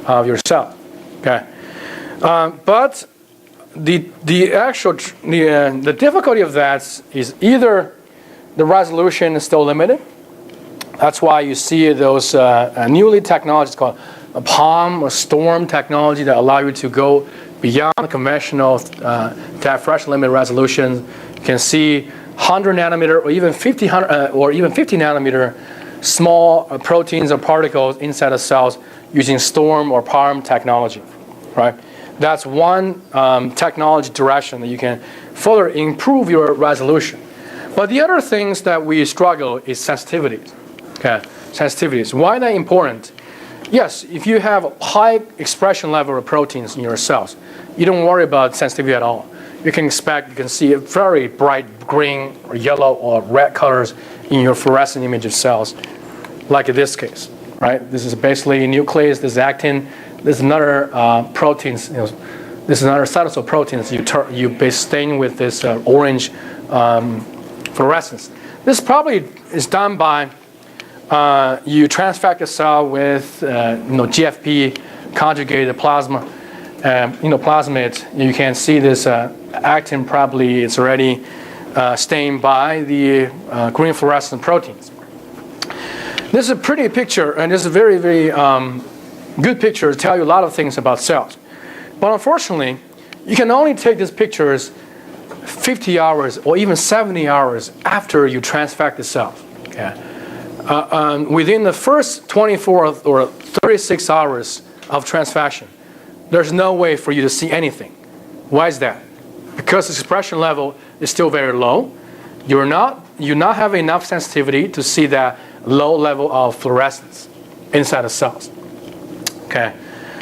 of your cell. Okay, but the difficulty of that is either the resolution is still limited. That's why you see those newly technologies called a PALM or STORM technology that allow you to go beyond the conventional diffraction limit resolution. You can see 100 nanometer or even 50 nanometer small proteins or particles inside of cells using STORM or PALM technology, right? That's one technology direction that you can further improve your resolution. But the other things that we struggle is sensitivity. Okay, sensitivities. Why are they important? Yes, if you have high expression level of proteins in your cells, you don't worry about sensitivity at all. You can see very bright green or yellow or red colors in your fluorescent image of cells, like in this case, right? This is basically nucleus, this is actin, this is another proteins, this is another cytosol proteins you stain with this orange fluorescence. This probably is done by you transfect a cell with GFP conjugated plasma, plasmid. You can see this actin probably is already stained by the green fluorescent proteins. This is a pretty picture, and this is a very, very good picture to tell you a lot of things about cells. But unfortunately, you can only take these pictures 50 hours or even 70 hours after you transfect the cell. Okay. Within the first 24 or 36 hours of transfection, there's no way for you to see anything. Why is that? Because the expression level is still very low. You're not having enough sensitivity to see that low level of fluorescence inside the cells. Okay,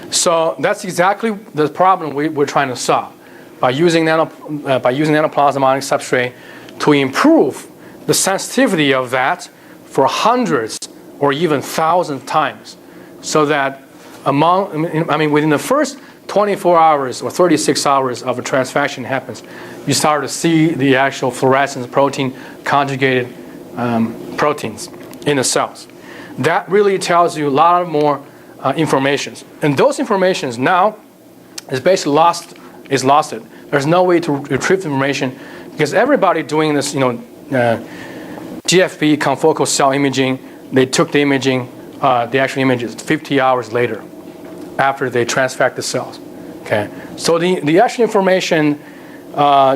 so that's exactly the problem we're trying to solve by using nanoplasmonic substrate to improve the sensitivity of that for hundreds or even thousands times, so that within the first 24 hours or 36 hours of a transfection happens, you start to see the actual fluorescence protein conjugated proteins in the cells. That really tells you a lot more information, and those informations now is basically lost. There's no way to retrieve the information because everybody doing this, GFP confocal cell imaging, they took the imaging, the actual images 50 hours later after they transfect the cells. Okay, so the actual information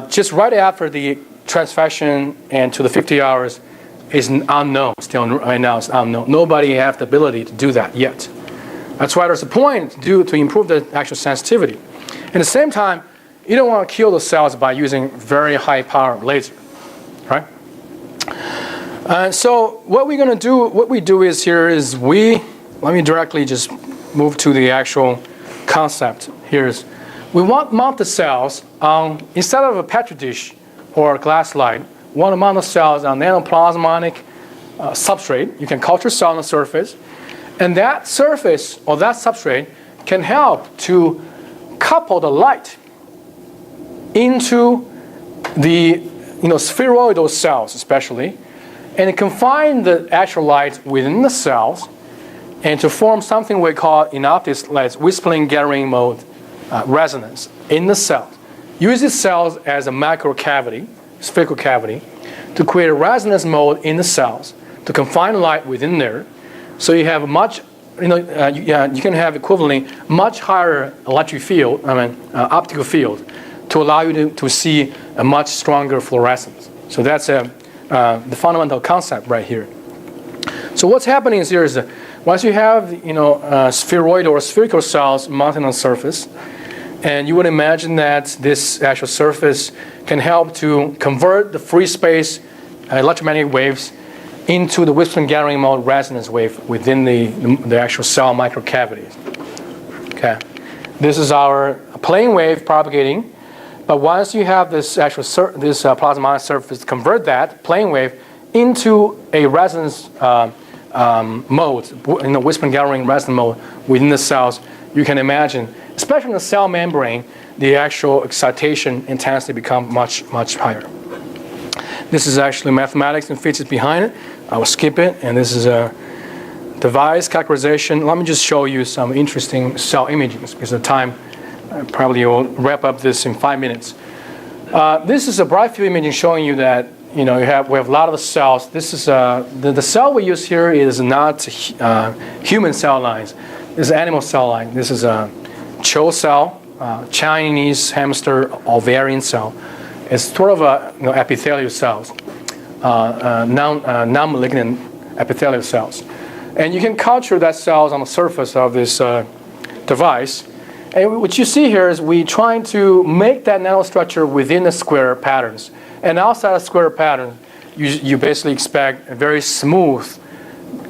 just right after the transfection and to the 50 hours is unknown. Still right now it's unknown. Nobody has the ability to do that yet. That's why there's a point to improve the actual sensitivity. At the same time, you don't want to kill the cells by using very high power laser, right? So what we do is let me directly just move to the actual concept. We want to mount the cells on, instead of a petri dish or a glass slide, we want to mount the cells on nanoplasmonic substrate. You can culture cell on the surface, and that surface or that substrate can help to couple the light into the spheroidal cells especially, and confine the actual light within the cells, and to form something we call in optics like whistling gathering mode resonance in the cells. Uses cells as a microcavity, spherical cavity, to create a resonance mode in the cells to confine light within there. So you have much, you can have equivalently much higher electric field, optical field, to allow you to see a much stronger fluorescence. So that's the fundamental concept right here. So what's happening is here is once you have spheroid or spherical cells mounted on the surface, and you would imagine that this actual surface can help to convert the free space electromagnetic waves into the whistling gathering mode resonance wave within the actual cell microcavities. Okay, this is our plane wave propagating. But once you have this actual plasmonic surface, convert that plane wave into a resonance mode, in the whistling gathering resonance mode within the cells, you can imagine, especially in the cell membrane, the actual excitation intensity becomes much, much higher. This is actually mathematics and physics behind it. I will skip it, and this is a device characterization. Let me just show you some interesting cell imagings because of time. Probably will wrap up this in 5 minutes. This is a bright field imaging showing you that we have a lot of cells. This is the cell we use here is not human cell lines. This is animal cell line. This is a CHO cell, Chinese hamster ovarian cell. It's sort of a epithelial cells, non-malignant epithelial cells, and you can culture that cells on the surface of this device. And what you see here is we trying to make that nanostructure within the square patterns. And outside of square pattern, you basically expect a very smooth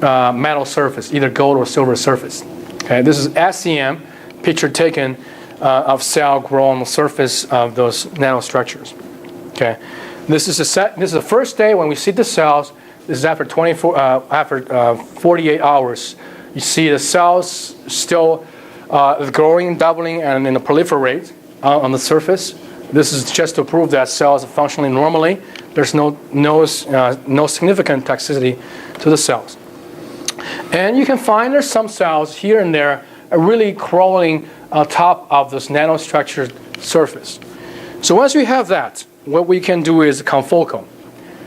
metal surface, either gold or silver surface. Okay, this is SEM picture taken of cell grown on the surface of those nanostructures. Okay, this is the first day when we see the cells. This is after 48 hours. You see the cells still growing, doubling, and proliferate on the surface. This is just to prove that cells are functioning normally. There's no significant toxicity to the cells. And you can find there's some cells here and there are really crawling on top of this nanostructured surface. So once we have that, what we can do is confocal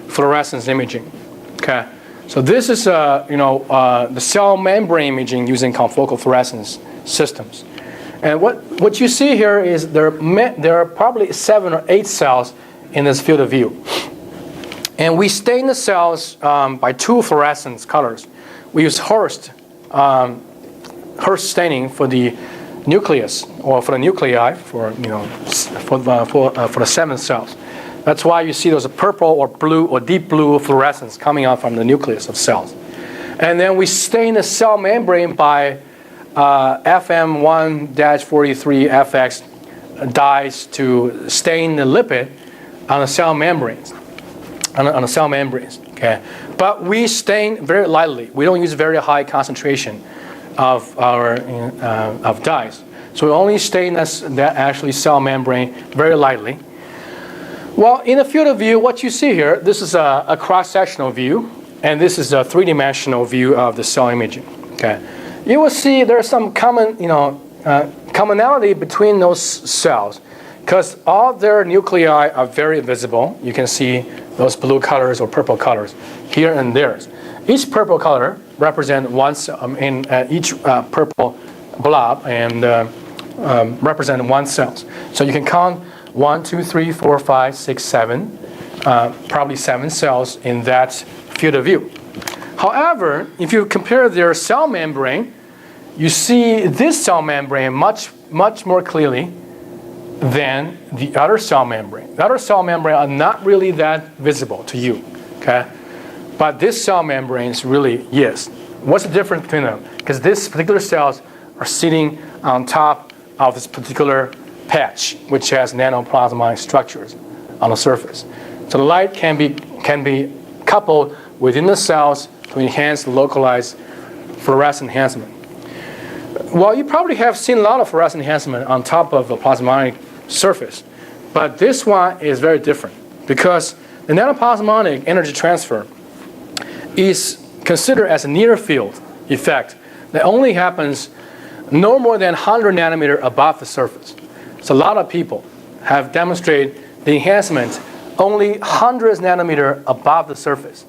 fluorescence imaging. Okay. So this is the cell membrane imaging using confocal fluorescence systems. And what you see here is there are probably 7 or 8 cells in this field of view. And we stain the cells by 2 fluorescence colors. We use Hurst staining for the nucleus, or for the nuclei, for the 7 cells. That's why you see those purple or blue or deep blue fluorescence coming out from the nucleus of cells. And then we stain the cell membrane by FM1-43FX dyes to stain the lipid on the cell membranes. On the cell membranes, okay. But we stain very lightly. We don't use very high concentration of our of dyes. So we only stain that actually cell membrane very lightly. Well, in the field of view, what you see here, this is a cross-sectional view, and this is a 3-dimensional view of the cell imaging. Okay, you will see there's some commonality between those cells, because all their nuclei are very visible. You can see those blue colors or purple colors here and there. Each purple color represents one cell, each purple blob and represent one cell. So you can count 1, 2, 3, 4, 5, 6, 7, probably 7 cells in that field of view. However, if you compare their cell membrane, you see this cell membrane much more clearly than the other cell membrane. The other cell membrane are not really that visible to you, okay? But this cell membrane is really, yes. What's the difference between them? Because these particular cells are sitting on top of this particular patch, which has nanoplasmonic structures on the surface. So the light can be coupled within the cells to enhance localized fluorescent enhancement. Well, you probably have seen a lot of fluorescent enhancement on top of a plasmonic surface, but this one is very different because The nanoplasmonic energy transfer is considered as a near field effect that only happens no more than 100 nanometer above the surface. So a lot of people have demonstrated the enhancement only hundreds nanometer above the surface.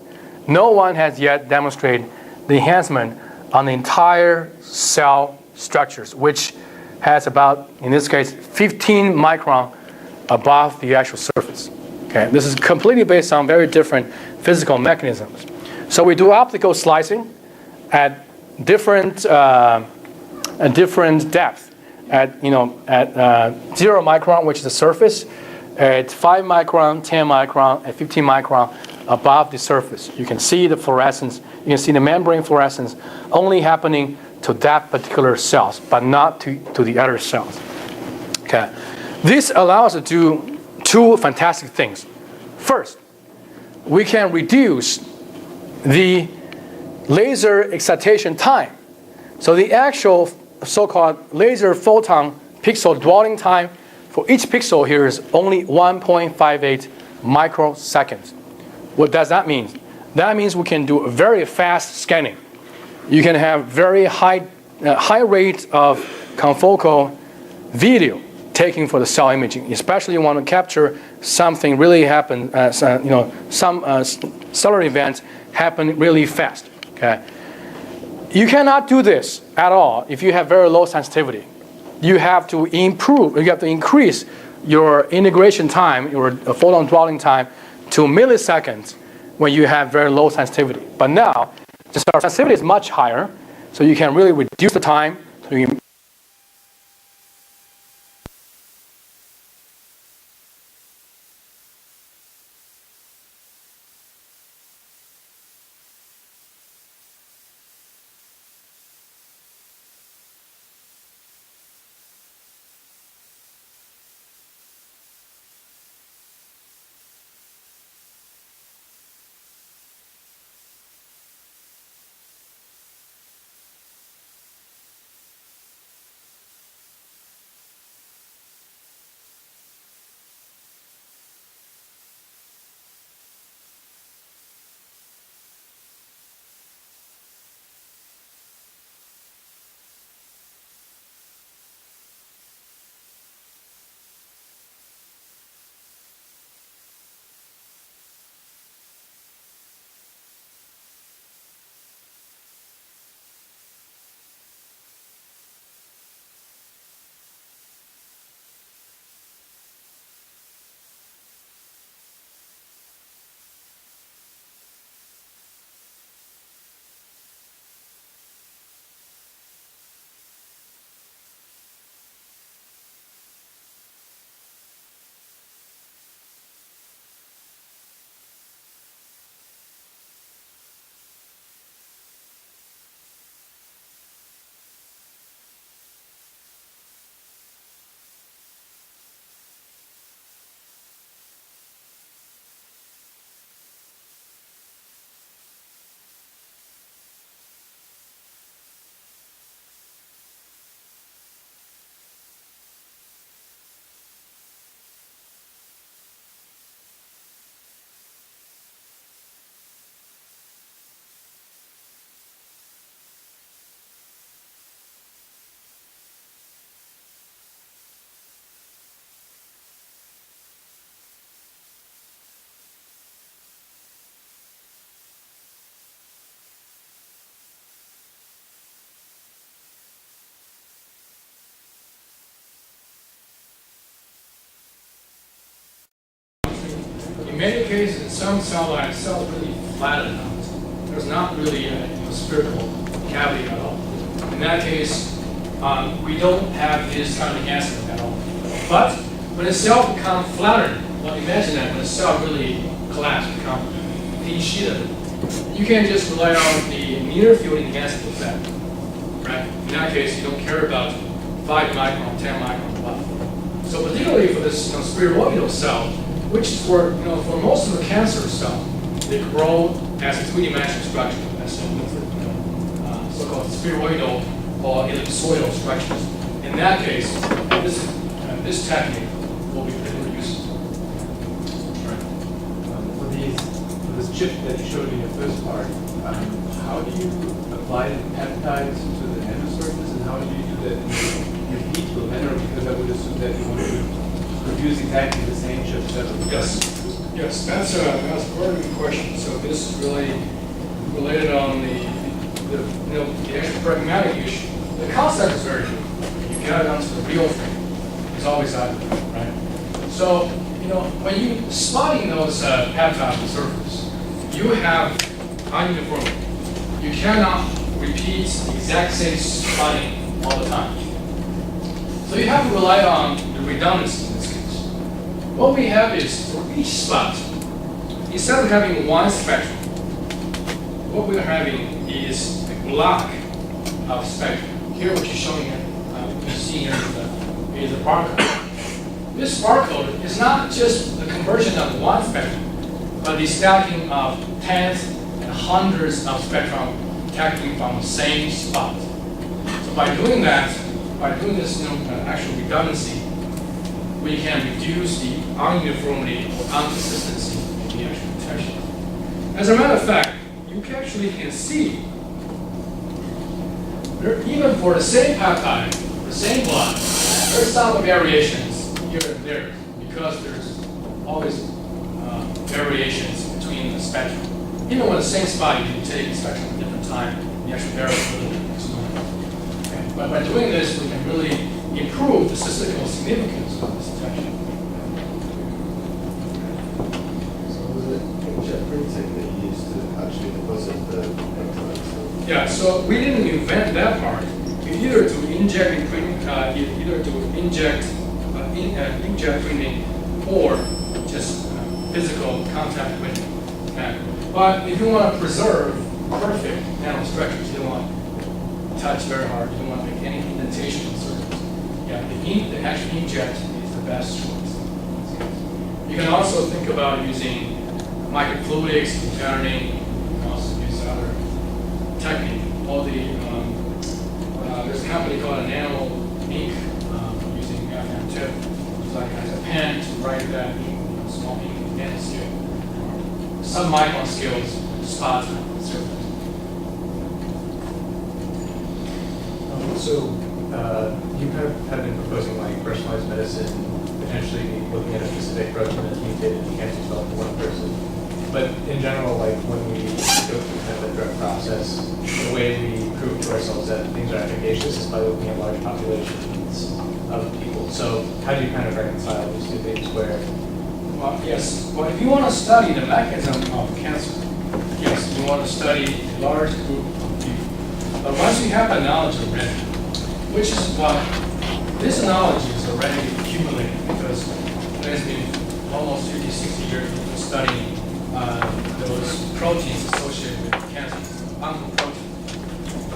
No one has yet demonstrated the enhancement on the entire cell structures, which has about, in this case, 15 micron above the actual surface. Okay, this is completely based on very different physical mechanisms. So we do optical slicing at different depth. At 0 micron, which is the surface, at 5 micron, 10 micron, at 15 micron above the surface. You can see the fluorescence. You can see the membrane fluorescence only happening to that particular cells, but not to the other cells. Okay, this allows us to do two fantastic things. First, we can reduce the laser excitation time. So the actual so-called laser photon pixel dwelling time for each pixel here is only 1.58 microseconds. What does that mean? That means we can do very fast scanning. You can have very high rate of confocal video taking for the cell imaging, especially you want to capture something really happen, some cellular events happen really fast. Okay. You cannot do this at all if you have very low sensitivity. You have to increase your integration time, your photon dwelling time to milliseconds when you have very low sensitivity. But now, just our sensitivity is much higher, so you can really reduce the time. So you in many cases, some cell lines, cells really flatten out. There's not really a spherical cavity at all. In that case, we don't have this kind of enhancement at all. But when a cell becomes flattened, well, imagine that when a cell really collapses, becomes de-sheeted, you can just rely on the near field enhancement effect. Right? In that case, you don't care about 5 micron, 10 micron above. So particularly for this spheroidal cell, which for most of the cancer cells, they grow as a three-dimensional structure, as so-called spheroidal or ellipsoidal structures. In that case, this technique will be particularly useful. For chip that you showed in your first part, how do you apply the peptides to the nanosurface, and how do you do that in a repeatable manner? Because I would assume that you want to produce exactly the same chip separately. Yes, that's a very good question. So this is really related on the actual pragmatic issue. The concept is very good. You get it onto the real thing. It's always out there, right? So, when you spotting those peptides on the surface, you have uniformity. You cannot repeat the exact same spotting all the time. So you have to rely on the redundancy in this case. What we have is, for each spot, instead of having one spectrum, what we're having is a block of spectrum. Here what you're showing here, you see here is a barcode. This barcode is not just the conversion of one spectrum, but the stacking of tens and hundreds of spectrum taken from the same spot. So by doing that, by doing this actual redundancy, we can reduce the uniformity or inconsistency in the actual detection. As a matter of fact, you actually can see even for the same peptide, the same block, there's some variations here and there because there's always variations between the spectrum. Even with the same spot, you can take the spectrum at a different time, the actual variability is small. Okay. But by doing this, we can really improve the statistical significance of this detection. So was it inkjet printing that you used to actually deposit the peptides? Yeah, so we didn't invent that part. Either to inject either to inject inkjet printing or just physical contact printing. Okay. But if you want to preserve perfect nanostructures, you don't want to touch very hard, you don't want to make any indentation in the surface. Yeah, the actual inkjet is the best choice. You can also think about using microfluidics, patterning, you can also use other technique. All the there's a company called Nano Ink using FM tip, which is like as a pen to write that ink, small ink, nano scale, sub-micron scales, spots on the surface. So you kind of have been proposing like personalized medicine, potentially looking at a specific protein that's mutated in cancer cell for one person. But in general, like when we go through kind of the drug process, the way we prove to ourselves that things are efficacious is by looking at large populations of people. So how do you kind of reconcile these two things where? Well, yes. Well, if you want to study the mechanism of cancer, yes, you want to study a large group of people. But once you have a knowledge already, which is what this knowledge is already accumulated because there's been almost 50, 60 years of studying those proteins associated with cancer, oncoproteins.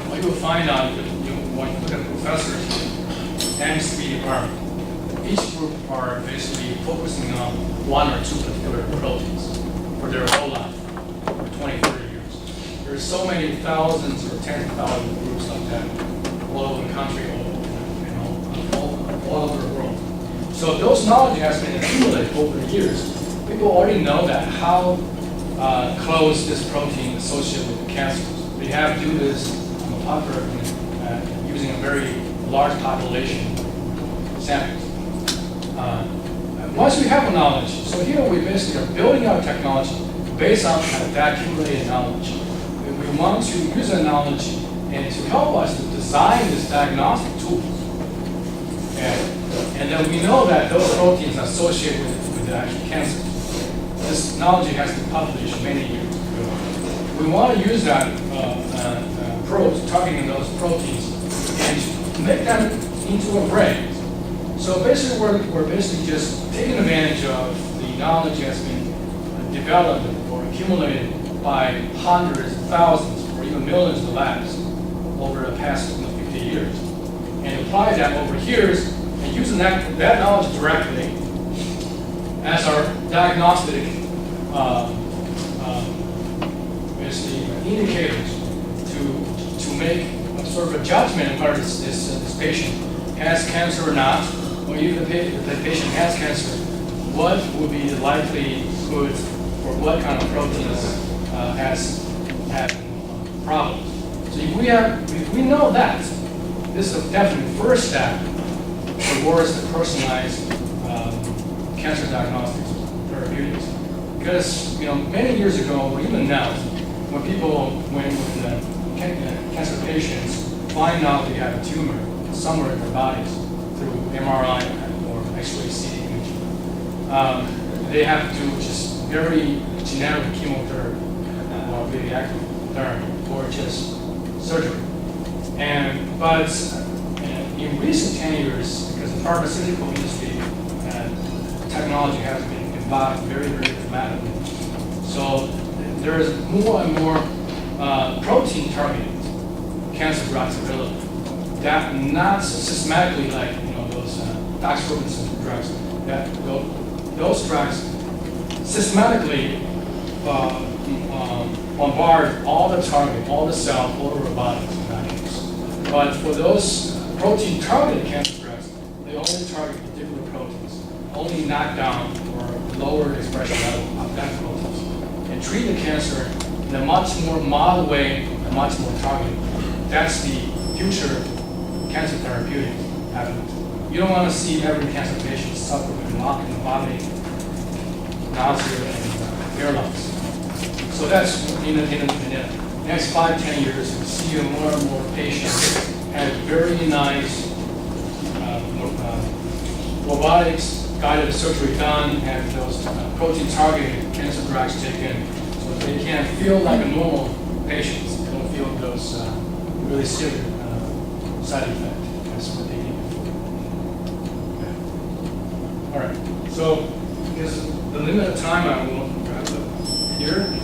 What you will find out when you look at professors and speed environment, each group are basically focusing on one or two particular proteins for their whole life, for 20, 30 years. There's so many thousands or tens of thousands of groups like that all over the country, all over the world. So those knowledge has been accumulated over the years. People already know that how close this protein is associated with the cancers. They have to do this using a very large population samples. Once we have a knowledge, so here we basically are building our technology based on that accumulated knowledge. We want to use that knowledge and to help us to design this diagnostic tool. And then we know that those proteins are associated with the actual cancer. This knowledge has been published many years ago. We want to use that approach, targeting those proteins, and to make them into a brain. So basically, we're basically just taking advantage of the knowledge that has been developed or accumulated by hundreds, thousands, or even millions of labs over the past 50 years, and apply that over here and using that knowledge directly as our diagnostic basically indicators to make a sort of a judgment whether this patient has cancer or not, or if the patient has cancer, what would be the likelihood for for what kind of proteins has had problems. So if we know that, this is definitely the first step towards the personalized cancer diagnostics therapeutics. Because many years ago, or even now, when cancer patients find out they have a tumor somewhere in their bodies through MRI or X-ray CT imaging, they have to just very generic chemotherapy or radioactive therapy or just surgery. But in recent 10 years, because the pharmaceutical industry technology has been evolved very, very dramatically. So there is more and more protein targeted cancer drugs available that not systematically like those doxorubicin drugs. That those drugs systematically bombard all the target, all the cell, all the robotics in that case. But for those protein targeted cancer drugs, they only target particular proteins, only knock down or lower the expression level of that proteins, and treat the cancer in a much more mild way and much more targeted. That's the future cancer therapeutic happening. You don't want to see every cancer patient suffer with knocking, vomiting, nausea, and hair loss. So that's in the next 5-10 years, we'll see more and more patients have very nice robotics, guided surgery done, have those protein targeted cancer drugs taken, so they can feel like a normal patient. They don't feel those really serious side effects. That's what they need before. Okay. All right. So because the limit of time, I will wrap up here.